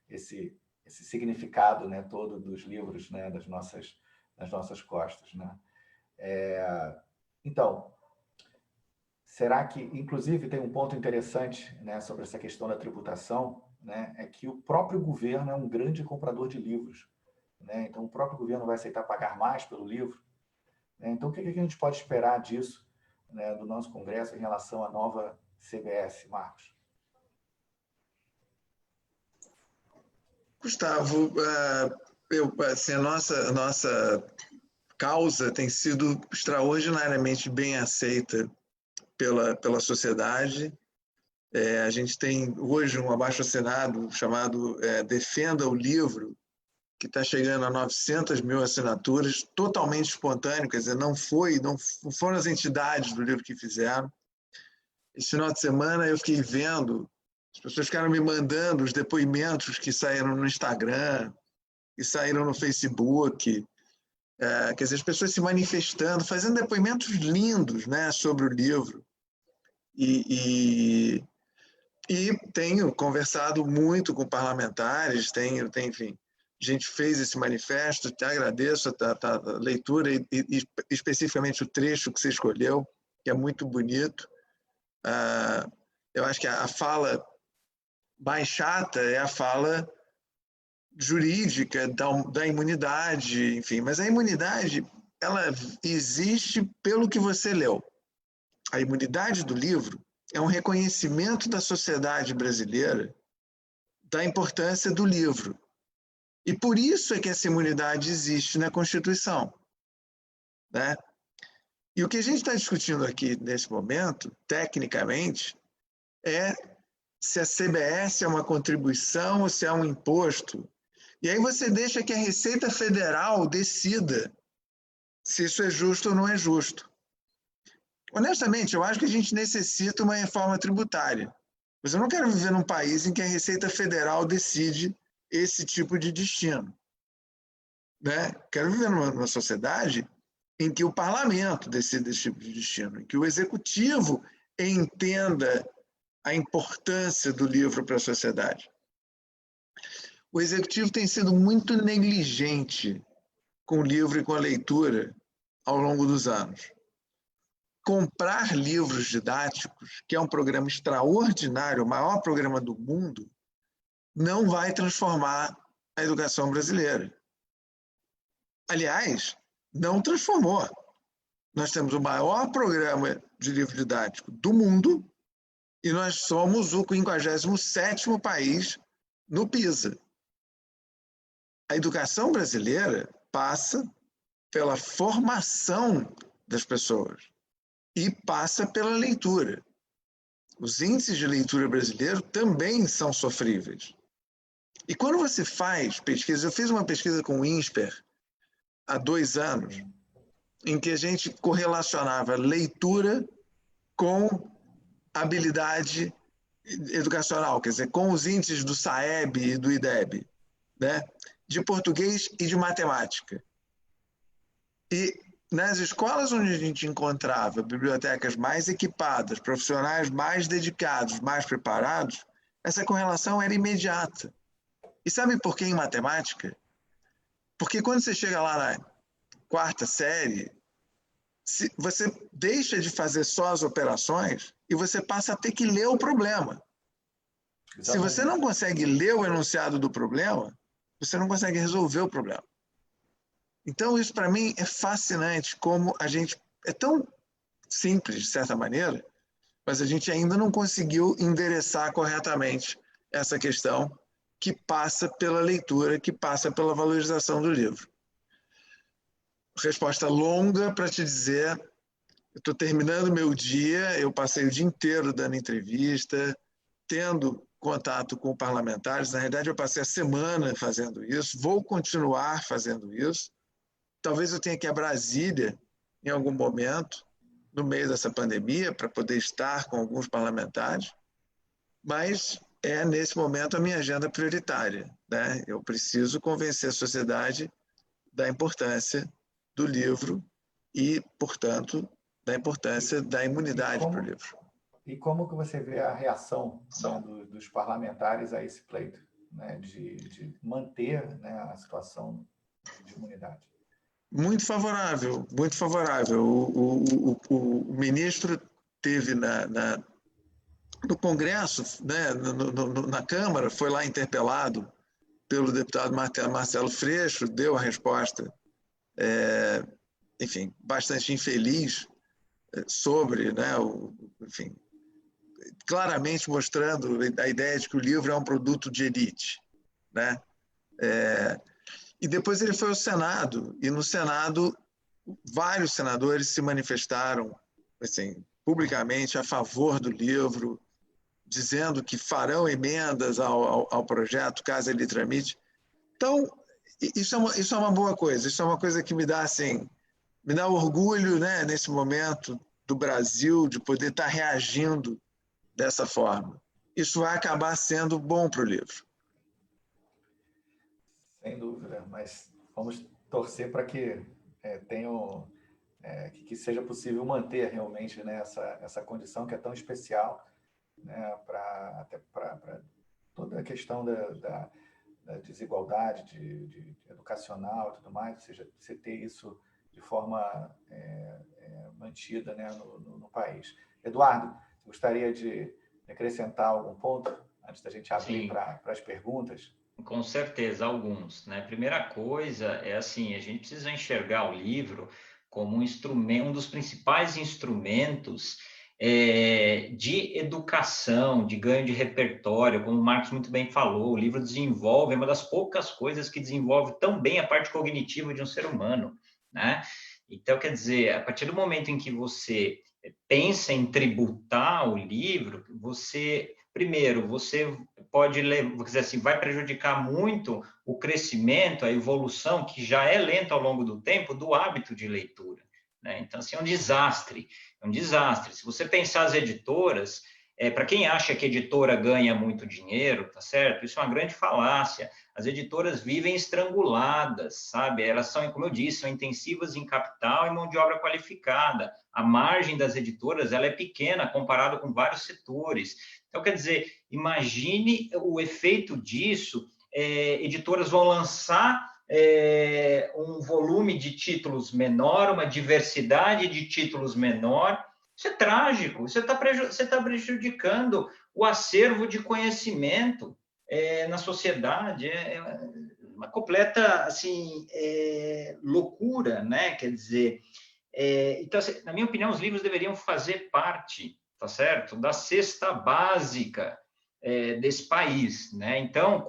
esse significado, né, todo dos livros, né, nas nossas costas. Né. Então, será que, inclusive, tem um ponto interessante, né, sobre essa questão da tributação, né, é que o próprio governo é um grande comprador de livros. né? Então, o próprio governo vai aceitar pagar mais pelo livro, né? Então, o que a gente pode esperar disso, né, do nosso Congresso em relação à nova CBS, Marcos? Gustavo, assim, a nossa causa tem sido extraordinariamente bem aceita pela sociedade. A gente tem hoje um abaixo-assinado chamado Defenda o Livro, que está chegando a 900 mil assinaturas, totalmente espontâneo, quer dizer, não foram as entidades do livro que fizeram. Esse final de semana eu fiquei vendo, as pessoas ficaram me mandando os depoimentos que saíram no Instagram, que saíram no Facebook, quer dizer, as pessoas se manifestando, fazendo depoimentos lindos, né, sobre o livro. E tenho conversado muito com parlamentares, enfim, a gente fez esse manifesto, te agradeço a leitura e especificamente o trecho que você escolheu, que é muito bonito. Eu acho que a fala mais chata é a fala jurídica da imunidade, enfim, mas a imunidade, ela existe pelo que você leu. A imunidade do livro é um reconhecimento da sociedade brasileira da importância do livro. E por isso é que essa imunidade existe na Constituição, né? E o que a gente está discutindo aqui nesse momento, tecnicamente, é se a CBS é uma contribuição ou se é um imposto. E aí você deixa que a Receita Federal decida se isso é justo ou não é justo. Honestamente, eu acho que a gente necessita uma reforma tributária. Mas eu não quero viver num país em que a Receita Federal decide esse tipo de destino, né? Quero viver numa sociedade em que o parlamento decida esse tipo de destino, em que o executivo entenda a importância do livro para a sociedade. O executivo tem sido muito negligente com o livro e com a leitura ao longo dos anos. Comprar livros didáticos, que é um programa extraordinário, o maior programa do mundo, não vai transformar a educação brasileira. Aliás, não transformou. Nós temos o maior programa de livro didático do mundo e nós somos o 57º país no PISA. A educação brasileira passa pela formação das pessoas e passa pela leitura. Os índices de leitura brasileiro também são sofríveis. E quando você faz pesquisa, eu fiz uma pesquisa com o INSPER há 2 anos, em que a gente correlacionava leitura com habilidade educacional, quer dizer, com os índices do SAEB e do IDEB, né? De português e de matemática. E nas escolas onde a gente encontrava bibliotecas mais equipadas, profissionais mais dedicados, mais preparados, essa correlação era imediata. E sabe por que em matemática? Porque quando você chega lá na 4ª série, você deixa de fazer só as operações e você passa a ter que ler o problema. Exatamente. Se você não consegue ler o enunciado do problema, você não consegue resolver o problema. Então, isso para mim é fascinante, como a gente é tão simples, de certa maneira, mas a gente ainda não conseguiu endereçar corretamente essa questão que passa pela leitura, que passa pela valorização do livro. Resposta longa para te dizer, eu estou terminando meu dia, eu passei o dia inteiro dando entrevista, tendo contato com parlamentares, na realidade eu passei a semana fazendo isso, vou continuar fazendo isso. Talvez eu tenha que ir a Brasília em algum momento, no meio dessa pandemia, para poder estar com alguns parlamentares, mas é, nesse momento, a minha agenda prioritária, né? Eu preciso convencer a sociedade da importância do livro e, portanto, da importância da imunidade para o livro. E como que você vê a reação, né, dos parlamentares a esse pleito, né, de manter, né, a situação de imunidade? Muito favorável, muito favorável. O ministro teve no Congresso, né, na Câmara, foi lá interpelado pelo deputado Marcelo Freixo, deu a resposta, enfim, bastante infeliz sobre, né, enfim, claramente mostrando a ideia de que o livro é um produto de elite, né? E depois ele foi ao Senado, e no Senado vários senadores se manifestaram assim, publicamente a favor do livro, dizendo que farão emendas ao projeto, caso ele tramite. Então, isso é uma boa coisa, isso é uma coisa que me dá, assim, me dá orgulho, né, nesse momento do Brasil, de poder estar reagindo dessa forma. Isso vai acabar sendo bom para o livro. Sem dúvida, mas vamos torcer para que tenham, que seja possível manter realmente, né, essa condição que é tão especial, né, até para toda a questão da desigualdade de educacional e tudo mais, ou seja, você ter isso de forma mantida, né, no país. Eduardo, gostaria de acrescentar algum ponto antes da gente abrir para as perguntas? Com certeza, alguns, né? Primeira coisa é assim, a gente precisa enxergar o livro como um instrumento, um dos principais instrumentos de educação, de ganho de repertório, como o Marcos muito bem falou, o livro desenvolve, é uma das poucas coisas que desenvolve tão bem a parte cognitiva de um ser humano, né? Então, quer dizer, a partir do momento em que você pensa em tributar o livro, primeiro, você pode dizer assim, vai prejudicar muito o crescimento, a evolução, que já é lento ao longo do tempo, do hábito de leitura, né? Então, assim, é um desastre. Se você pensar as editoras, para quem acha que editora ganha muito dinheiro, tá certo? Isso é uma grande falácia. As editoras vivem estranguladas, sabe? Elas são, como eu disse, são intensivas em capital e mão de obra qualificada. A margem das editoras, ela é pequena comparado com vários setores. Então, quer dizer, imagine o efeito disso. Editoras vão lançar um volume de títulos menor, uma diversidade de títulos menor. Isso é trágico, você está prejudicando o acervo de conhecimento na sociedade. É uma completa assim, loucura, né? Quer dizer, então, na minha opinião, os livros deveriam fazer parte, tá certo, da cesta básica desse país, né? Então,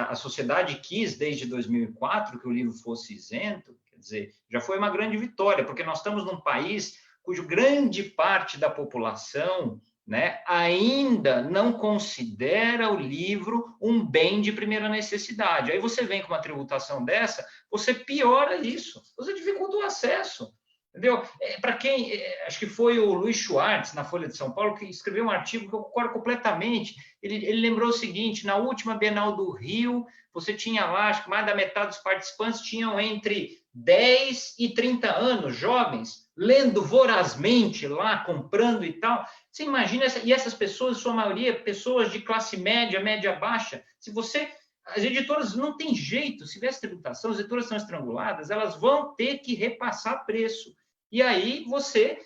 a sociedade quis desde 2004 que o livro fosse isento, quer dizer, já foi uma grande vitória, porque nós estamos num país cujo grande parte da população, né, ainda não considera o livro um bem de primeira necessidade. Aí você vem com uma tributação dessa, você piora isso, você dificulta o acesso. Entendeu? Para quem, acho que foi o Luiz Schwartz, na Folha de São Paulo, que escreveu um artigo que eu concordo completamente. Ele lembrou o seguinte: na última Bienal do Rio, você tinha lá, acho que mais da metade dos participantes tinham entre 10 e 30 anos, jovens, lendo vorazmente lá, comprando e tal. Você imagina, e essas pessoas, sua maioria, pessoas de classe média, média baixa. As editoras não tem jeito, se tivesse tributação, as editoras são estranguladas, elas vão ter que repassar preço. E aí você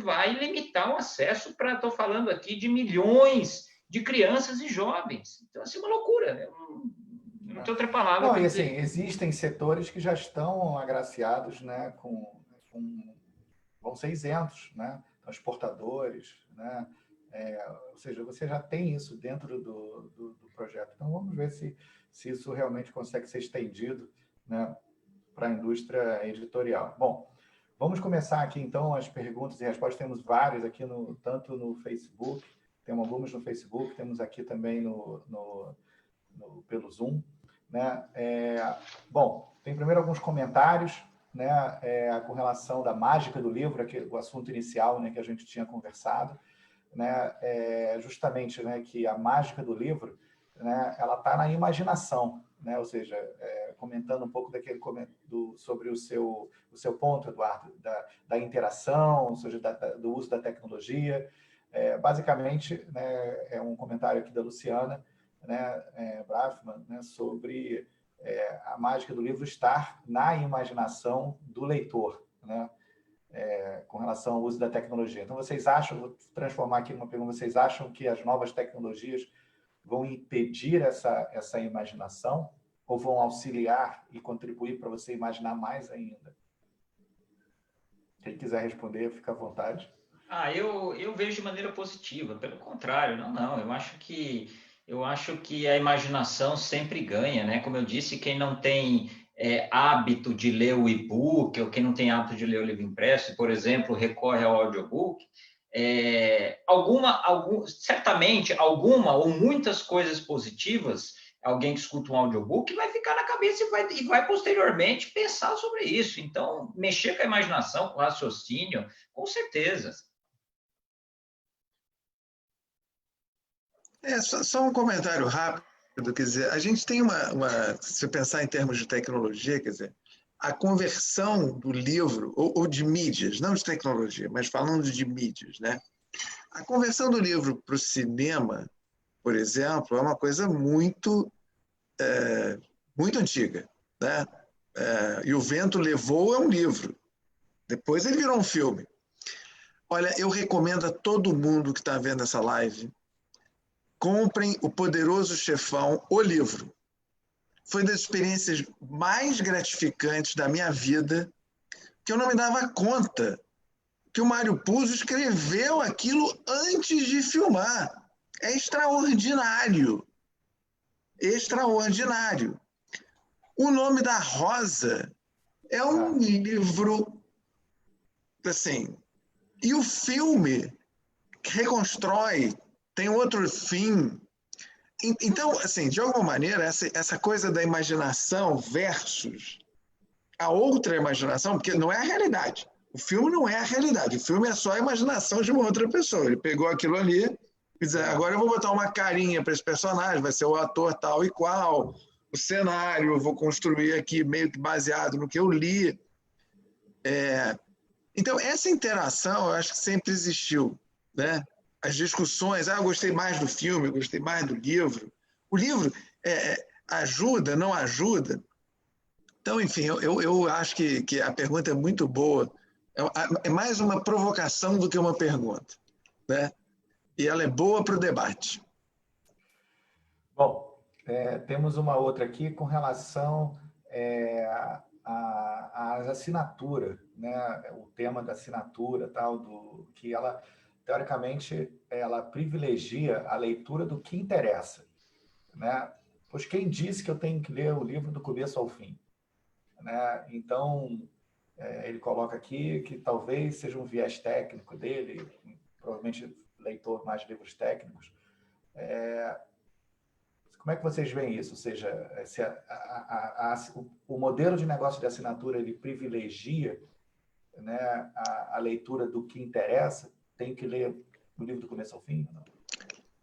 vai limitar o acesso para, estou falando aqui, de milhões de crianças e jovens. Então, assim, uma loucura. Não tem outra palavra para dizer. Assim, existem setores que já estão agraciados, né, vão ser isentos, né? Transportadores, né? Ou seja, você já tem isso dentro do projeto. Então, vamos ver se isso realmente consegue ser estendido, né, para a indústria editorial. Bom, vamos começar aqui, então, as perguntas e respostas. Temos várias aqui, tanto no Facebook, temos algumas no Facebook, temos aqui também pelo Zoom, né? Bom, tem primeiro alguns comentários, né, com relação da mágica do livro, o assunto inicial, né, que a gente tinha conversado, né, justamente, né, que a mágica do livro, né, ela está na imaginação, né, ou seja, comentando um pouco sobre o seu ponto, Eduardo, da interação, ou seja, do uso da tecnologia. Basicamente, né, é um comentário aqui da Luciana, né, Braffman, né, sobre a mágica do livro estar na imaginação do leitor, né, com relação ao uso da tecnologia. Então, vocês acham, vou transformar aqui numa pergunta, vocês acham que as novas tecnologias vão impedir essa imaginação ou vão auxiliar e contribuir para você imaginar mais ainda? Quem quiser responder, fica à vontade. Eu vejo de maneira positiva, pelo contrário, não, eu acho que a imaginação sempre ganha, né? Como eu disse, quem não tem hábito de ler o e-book, ou quem não tem hábito de ler o livro impresso, por exemplo, recorre ao audiobook, certamente alguma ou muitas coisas positivas, alguém que escuta um audiobook vai ficar na cabeça e vai posteriormente pensar sobre isso. Então, mexer com a imaginação, com o raciocínio, com certeza. Só um comentário rápido, quer dizer, a gente tem se você pensar em termos de tecnologia, quer dizer, a conversão do livro, ou de mídias, não de tecnologia, mas falando de mídias, né? A conversão do livro para o cinema, por exemplo, é uma coisa muito antiga, né? E O Vento Levou é um livro, depois ele virou um filme. Olha, eu recomendo a todo mundo que está vendo essa live, comprem O Poderoso Chefão, o livro. Foi das experiências mais gratificantes da minha vida, que eu não me dava conta que o Mário Puzo escreveu aquilo antes de filmar. É extraordinário. Extraordinário. O Nome da Rosa é um livro, assim, e o filme reconstrói, tem outro fim. Então, assim, de alguma maneira, essa coisa da imaginação versus a outra imaginação, porque não é a realidade. O filme não é a realidade. O filme é só a imaginação de uma outra pessoa. Ele pegou aquilo ali e disse, agora eu vou botar uma carinha para esse personagem, vai ser o ator tal e qual, o cenário eu vou construir aqui meio que baseado no que eu li. Então, essa interação eu acho que sempre existiu, né? As discussões, eu gostei mais do filme, eu gostei mais do livro. O livro ajuda, não ajuda? Então, enfim, eu acho que a pergunta é muito boa. É mais uma provocação do que uma pergunta, né? E ela é boa para o debate. Bom, temos uma outra aqui com relação à assinatura, né? O tema da assinatura, tal, que ela, teoricamente, ela privilegia a leitura do que interessa, né? Pois quem disse que eu tenho que ler o livro do começo ao fim? Né? Então, ele coloca aqui que talvez seja um viés técnico dele, provavelmente leitor mais de livros técnicos. Como é que vocês veem isso? Ou seja, se o modelo de negócio de assinatura ele privilegia, né, a leitura do que interessa, tem que ler o livro do começo ao fim? Não?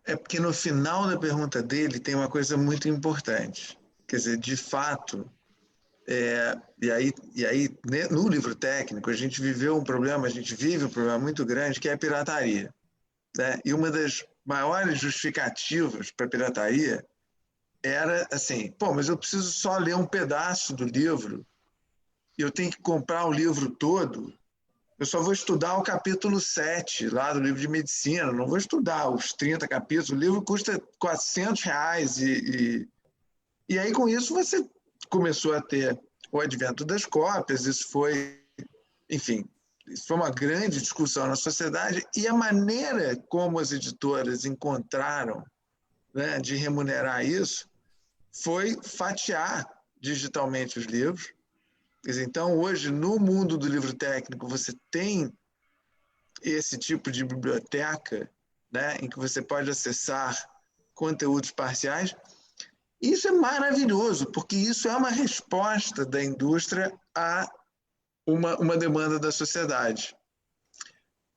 É porque no final da pergunta dele tem uma coisa muito importante. Quer dizer, de fato, e aí no livro técnico a gente vive um problema muito grande, que é a pirataria, né? E uma das maiores justificativas para a pirataria era assim, mas eu preciso só ler um pedaço do livro, eu tenho que comprar o livro todo, eu só vou estudar o capítulo 7 lá do livro de medicina, não vou estudar os 30 capítulos, o livro custa R$400 e aí com isso você começou a ter o advento das cópias, isso foi uma grande discussão na sociedade, e a maneira como as editoras encontraram, né, de remunerar isso foi fatiar digitalmente os livros. Então, hoje, no mundo do livro técnico, você tem esse tipo de biblioteca, né, em que você pode acessar conteúdos parciais. Isso é maravilhoso, porque isso é uma resposta da indústria a uma demanda da sociedade.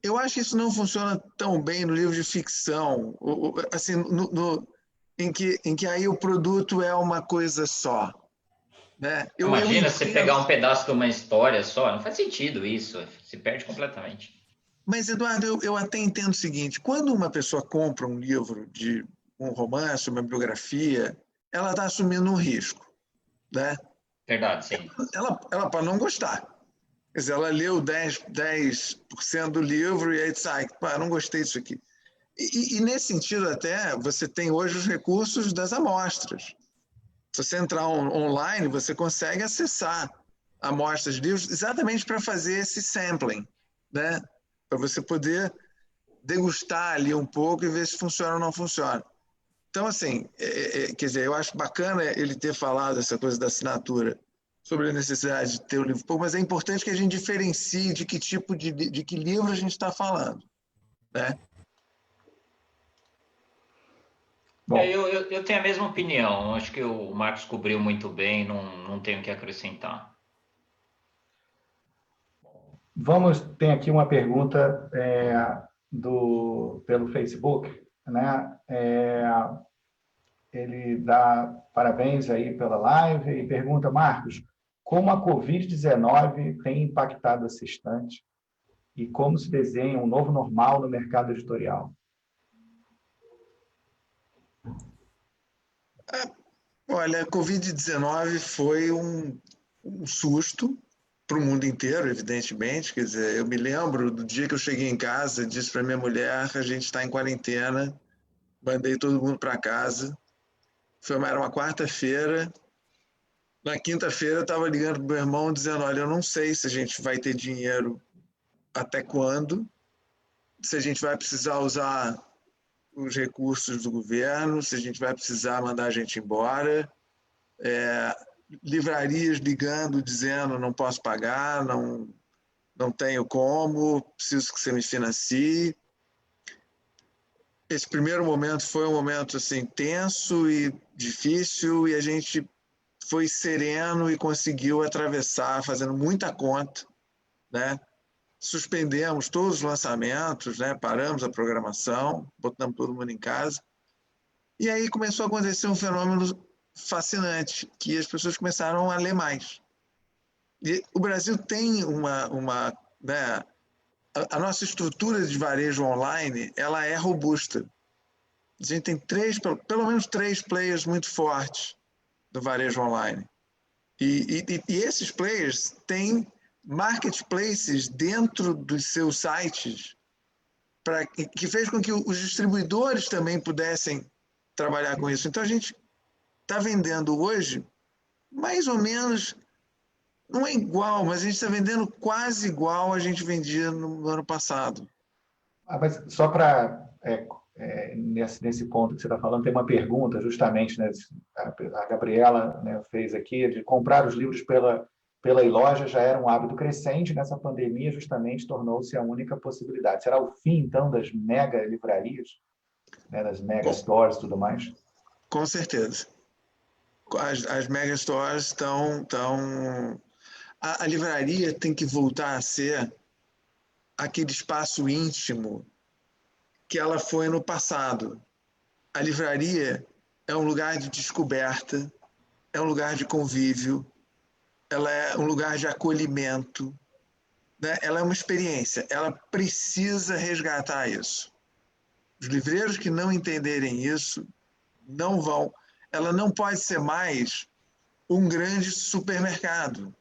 Eu acho que isso não funciona tão bem no livro de ficção, assim, em que aí o produto é uma coisa só. Né? Imagina você pegar um pedaço de uma história só, não faz sentido isso, se perde completamente. Mas, Eduardo, eu até entendo o seguinte, quando uma pessoa compra um livro de um romance, uma biografia, ela está assumindo um risco, né? Verdade, sim. Ela pode não gostar. Quer dizer, ela leu 10% do livro e aí sai, não gostei disso aqui. E nesse sentido até, você tem hoje os recursos das amostras. Se você entrar online, você consegue acessar amostras de livros exatamente para fazer esse sampling, né? Para você poder degustar ali um pouco e ver se funciona ou não funciona. Então, assim, quer dizer, eu acho bacana ele ter falado essa coisa da assinatura sobre a necessidade de ter o livro, mas é importante que a gente diferencie de que tipo de que livro a gente está falando, né? Bom, Eu tenho a mesma opinião. Acho que o Marcos cobriu muito bem, não tenho o que acrescentar. tem aqui uma pergunta pelo Facebook, né? Ele dá parabéns aí pela live e pergunta, Marcos, como a Covid-19 tem impactado a Sextante e como se desenha um novo normal no mercado editorial? Olha, a Covid-19 foi um susto para o mundo inteiro, evidentemente. Quer dizer, eu me lembro do dia que eu cheguei em casa, disse para minha mulher, a gente está em quarentena, mandei todo mundo para casa. Era uma quarta-feira. Na quinta-feira eu estava ligando para o meu irmão dizendo, olha, eu não sei se a gente vai ter dinheiro até quando, se a gente vai precisar usar os recursos do governo, se a gente vai precisar mandar a gente embora. Livrarias ligando, dizendo não posso pagar, não tenho como, preciso que você me financie. Esse primeiro momento foi um momento assim tenso e difícil e a gente foi sereno e conseguiu atravessar fazendo muita conta, né? Suspendemos todos os lançamentos, né? Paramos a programação, botamos todo mundo em casa. E aí começou a acontecer um fenômeno fascinante, que as pessoas começaram a ler mais. E o Brasil tem né, a nossa estrutura de varejo online, ela é robusta. A gente tem pelo menos três players muito fortes do varejo online. E esses players têm marketplaces dentro dos seus sites que fez com que os distribuidores também pudessem trabalhar com isso. Então, a gente está vendendo hoje mais ou menos, não é igual, mas a gente está vendendo quase igual a gente vendia no ano passado. Mas só para, nesse ponto que você está falando, tem uma pergunta, justamente, né, a Gabriela, né, fez aqui, de comprar os livros pela e-loja já era um hábito crescente, nessa pandemia justamente tornou-se a única possibilidade. Será o fim, então, das mega livrarias, né, das mega stores e tudo mais? Com certeza. As mega stores estão... A livraria tem que voltar a ser aquele espaço íntimo que ela foi no passado. A livraria é um lugar de descoberta, é um lugar de convívio, ela é um lugar de acolhimento, né? Ela é uma experiência, ela precisa resgatar isso. Os livreiros que não entenderem isso não vão. Ela não pode ser mais um grande supermercado.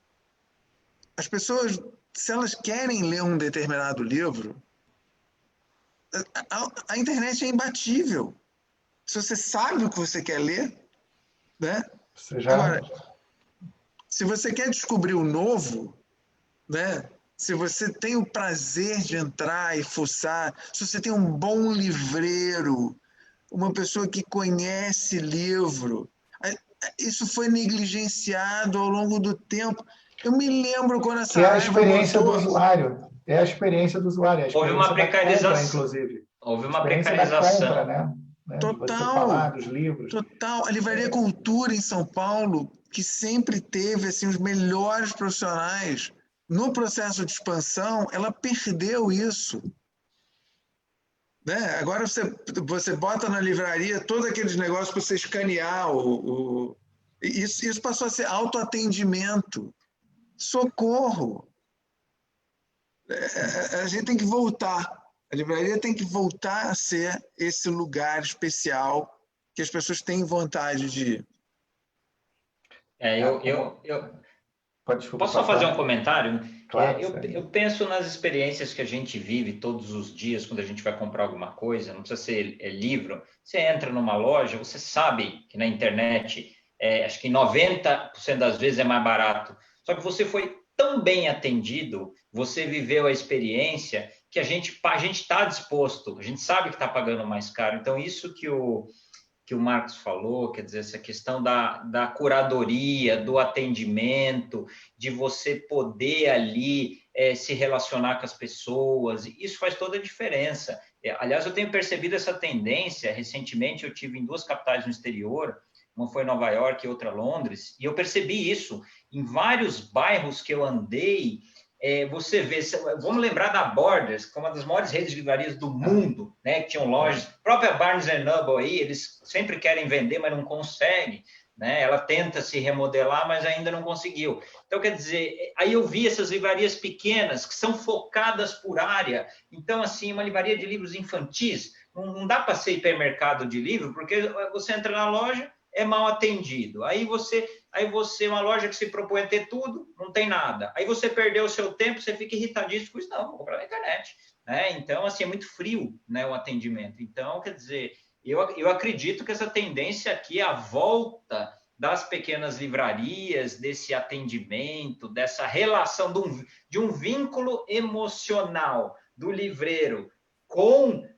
As pessoas, se elas querem ler um determinado livro, a internet é imbatível. Se você sabe o que você quer ler, né? Agora, se você quer descobrir o novo, né? Se você tem o prazer de entrar e fuçar, se você tem um bom livreiro, uma pessoa que conhece livro, isso foi negligenciado ao longo do tempo. Eu me lembro quando essa que é a experiência do usuário. É a experiência do usuário. Houve uma precarização. Compra, inclusive. Houve uma precarização. Da compra, né? Total. De você falar dos livros. Total. A Livraria Cultura em São Paulo, que sempre teve assim, os melhores profissionais, no processo de expansão, ela perdeu isso. Né? Agora você bota na livraria todos aqueles negócios para você escanear. Isso passou a ser autoatendimento. Socorro! A gente tem que voltar. A livraria tem que voltar a ser esse lugar especial que as pessoas têm vontade de ir. Posso só fazer um comentário? Claro, eu penso nas experiências que a gente vive todos os dias quando a gente vai comprar alguma coisa, não precisa ser livro. Você entra numa loja, você sabe que na internet, acho que 90% das vezes é mais barato. Só que você foi tão bem atendido, você viveu a experiência, que a gente está disposto, a gente sabe que está pagando mais caro. Então, isso que o Marcos falou, quer dizer, essa questão da curadoria, do atendimento, de você poder ali se relacionar com as pessoas, isso faz toda a diferença. Aliás, eu tenho percebido essa tendência, recentemente eu tive em 2 capitais no exterior, uma foi Nova York e outra Londres, e eu percebi isso em vários bairros que eu andei. Você vê, vamos lembrar da Borders, que é uma das maiores redes de livrarias do mundo, né, que tinham lojas, a própria Barnes & Noble aí, eles sempre querem vender, mas não conseguem, né, ela tenta se remodelar, mas ainda não conseguiu. Então, quer dizer, aí eu vi essas livrarias pequenas, que são focadas por área, então, assim, uma livraria de livros infantis, não dá para ser hipermercado de livro, porque você entra na loja, é mal atendido. Aí você, uma loja que se propõe a ter tudo, não tem nada. Aí você perdeu o seu tempo, você fica irritadíssimo com isso, não, vou comprar na internet. Né? Então, assim, é muito frio, né, o atendimento. Então, quer dizer, eu acredito que essa tendência aqui, a volta das pequenas livrarias, desse atendimento, dessa relação, de um vínculo emocional do livreiro com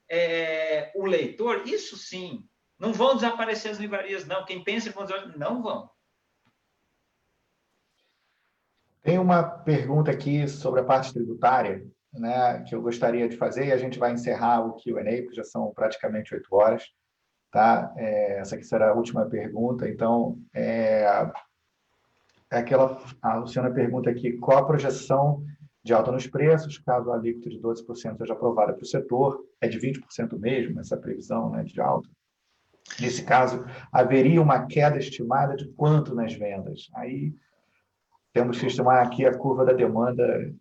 o leitor, isso sim. Não vão desaparecer as livrarias, não. Quem pensa que vão desaparecer, não vão. Tem uma pergunta aqui sobre a parte tributária, né, que eu gostaria de fazer, e a gente vai encerrar o Q&A, porque já são praticamente 8 horas. Tá? Essa aqui será a última pergunta. Então, a Luciana pergunta aqui, qual a projeção de alta nos preços, caso a alíquota de 12% seja aprovada para o setor? É de 20% mesmo, essa previsão, né, de alta? Nesse caso, haveria uma queda estimada de quanto nas vendas? Aí temos que estimar aqui a curva da demanda,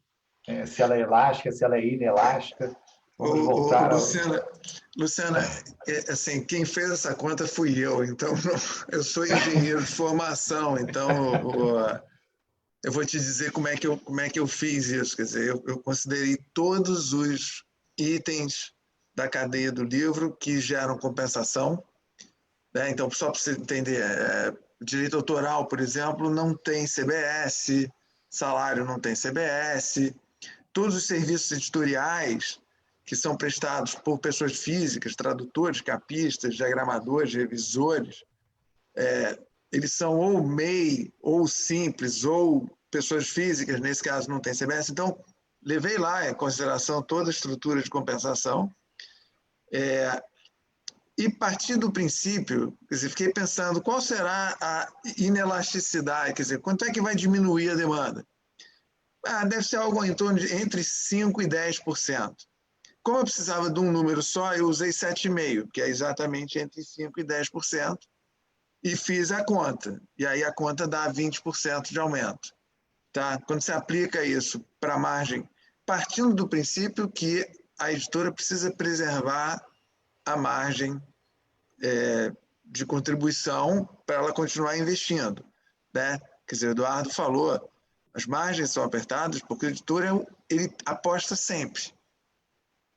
se ela é elástica, se ela é inelástica. Vamos voltar Luciana, assim, quem fez essa conta fui eu, então eu sou engenheiro de formação, então eu vou te dizer como é que eu fiz isso. Quer dizer, eu considerei todos os itens da cadeia do livro que geram compensação. Né? Então, só para você entender, direito autoral, por exemplo, não tem CBS, salário não tem CBS, todos os serviços editoriais que são prestados por pessoas físicas, tradutores, capistas, diagramadores, revisores, eles são ou MEI, ou simples, ou pessoas físicas, nesse caso não tem CBS. Então, levei lá em consideração toda a estrutura de compensação, e partir do princípio, quer dizer, fiquei pensando qual será a inelasticidade, quer dizer, quanto é que vai diminuir a demanda? Deve ser algo em torno de entre 5% e 10%. Como eu precisava de um número só, eu usei 7,5%, que é exatamente entre 5% e 10%, e fiz a conta. E aí a conta dá 20% de aumento. Tá? Quando você aplica isso para a margem, partindo do princípio que a editora precisa preservar a margem de contribuição para ela continuar investindo. Né? Quer dizer, o Eduardo falou, as margens são apertadas porque o editor ele aposta sempre.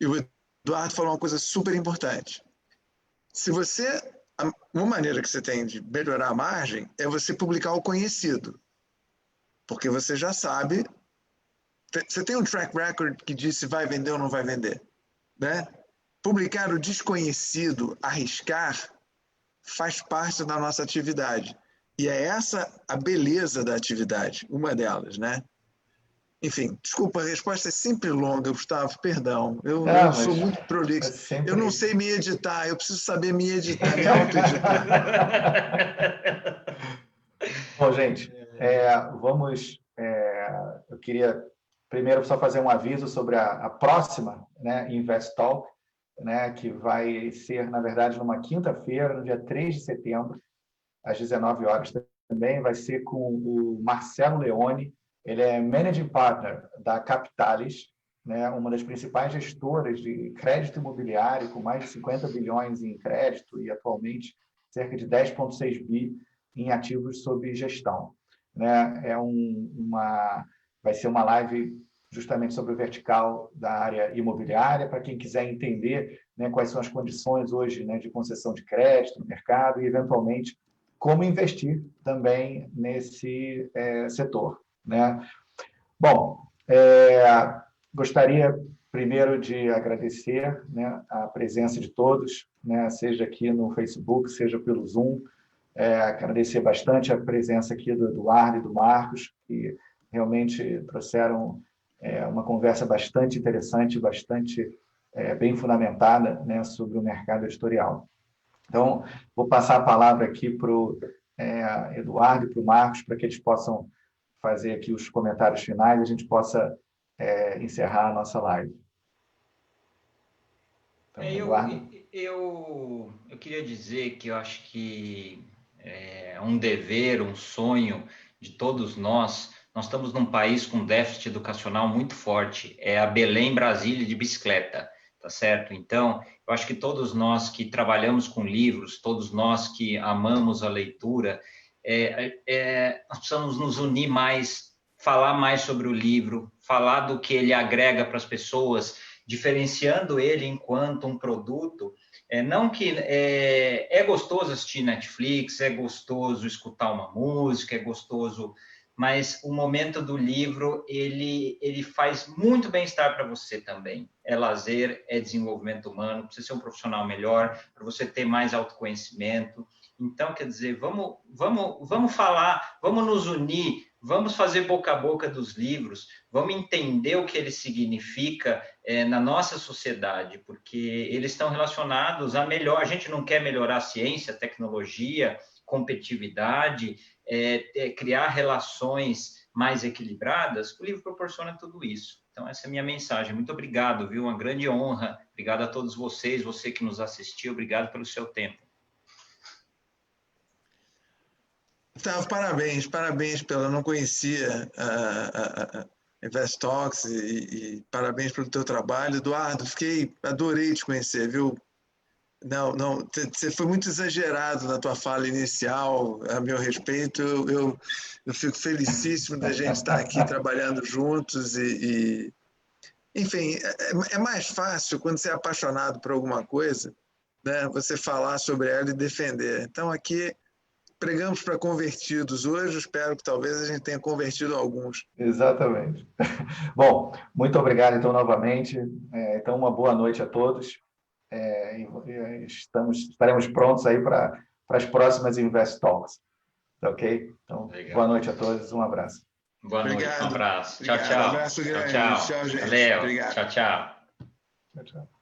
E o Eduardo falou uma coisa super importante. Uma maneira que você tem de melhorar a margem é você publicar o conhecido. Porque você já sabe, você tem um track record que diz se vai vender ou não vai vender. Né? Publicar o desconhecido, arriscar, faz parte da nossa atividade. E é essa a beleza da atividade, uma delas, né? Enfim, desculpa, a resposta é sempre longa, Gustavo, perdão. Eu sou muito prolixo. Sempre... Eu não sei me editar, eu preciso saber me editar, me auto-editar. Bom, gente, vamos... eu queria primeiro só fazer um aviso sobre a próxima, né, Invest Talk, né, que vai ser, na verdade, numa quinta-feira, no dia 3 de setembro, às 19 horas também, vai ser com o Marcelo Leone. Ele é Managing Partner da Capitalis, né, uma das principais gestoras de crédito imobiliário, com mais de 50 bilhões em crédito e, atualmente, cerca de 10,6 bi em ativos sob gestão. né, vai ser uma live justamente sobre o vertical da área imobiliária, para quem quiser entender, né, quais são as condições hoje, né, de concessão de crédito no mercado e, eventualmente, como investir também nesse setor, né? Bom, gostaria primeiro de agradecer, né, a presença de todos, né, seja aqui no Facebook, seja pelo Zoom. Agradecer bastante a presença aqui do Eduardo e do Marcos, que realmente trouxeram uma conversa bastante interessante, bastante bem fundamentada, né, sobre o mercado editorial. Então, vou passar a palavra aqui para o Eduardo e para o Marcos, para que eles possam fazer aqui os comentários finais e a gente possa encerrar a nossa live. Então, Eduardo. Eu queria dizer que eu acho que é um dever, um sonho de todos nós. Nós estamos num país com déficit educacional muito forte. É a Belém-Brasília de bicicleta, tá certo? Então, eu acho que todos nós que trabalhamos com livros, todos nós que amamos a leitura, nós precisamos nos unir mais, falar mais sobre o livro, falar do que ele agrega para as pessoas, diferenciando ele enquanto um produto. Não que é gostoso assistir Netflix, é gostoso escutar uma música, é gostoso, mas o momento do livro, ele faz muito bem-estar para você também. É lazer, é desenvolvimento humano, para você ser um profissional melhor, para você ter mais autoconhecimento. Então, quer dizer, vamos falar, vamos nos unir, vamos fazer boca a boca dos livros, vamos entender o que ele significa na nossa sociedade, porque eles estão relacionados a melhor. A gente não quer melhorar a ciência, a tecnologia, competitividade, criar relações mais equilibradas. O livro proporciona tudo isso. Então, essa é a minha mensagem. Muito obrigado, viu? Uma grande honra. Obrigado a todos vocês, você que nos assistiu, obrigado pelo seu tempo. Gustavo, parabéns pela... não conhecia a Investox e parabéns pelo teu trabalho. Eduardo, adorei te conhecer, viu? Não, você foi muito exagerado na tua fala inicial a meu respeito. Eu fico felicíssimo da gente estar aqui trabalhando juntos enfim, é mais fácil quando você é apaixonado por alguma coisa, né? Você falar sobre ela e defender. Então aqui pregamos para convertidos hoje, espero que talvez a gente tenha convertido alguns. Exatamente. Bom, muito obrigado, então, novamente. Então, uma boa noite a todos. Estaremos prontos aí para as próximas Invest Talks. Ok? Então, legal. Boa noite a todos, um abraço. Boa noite, um abraço. Tchau, Obrigado. tchau. Abraço grande. Tchau, tchau, gente. Valeu. Obrigado. Tchau, tchau. Tchau, tchau.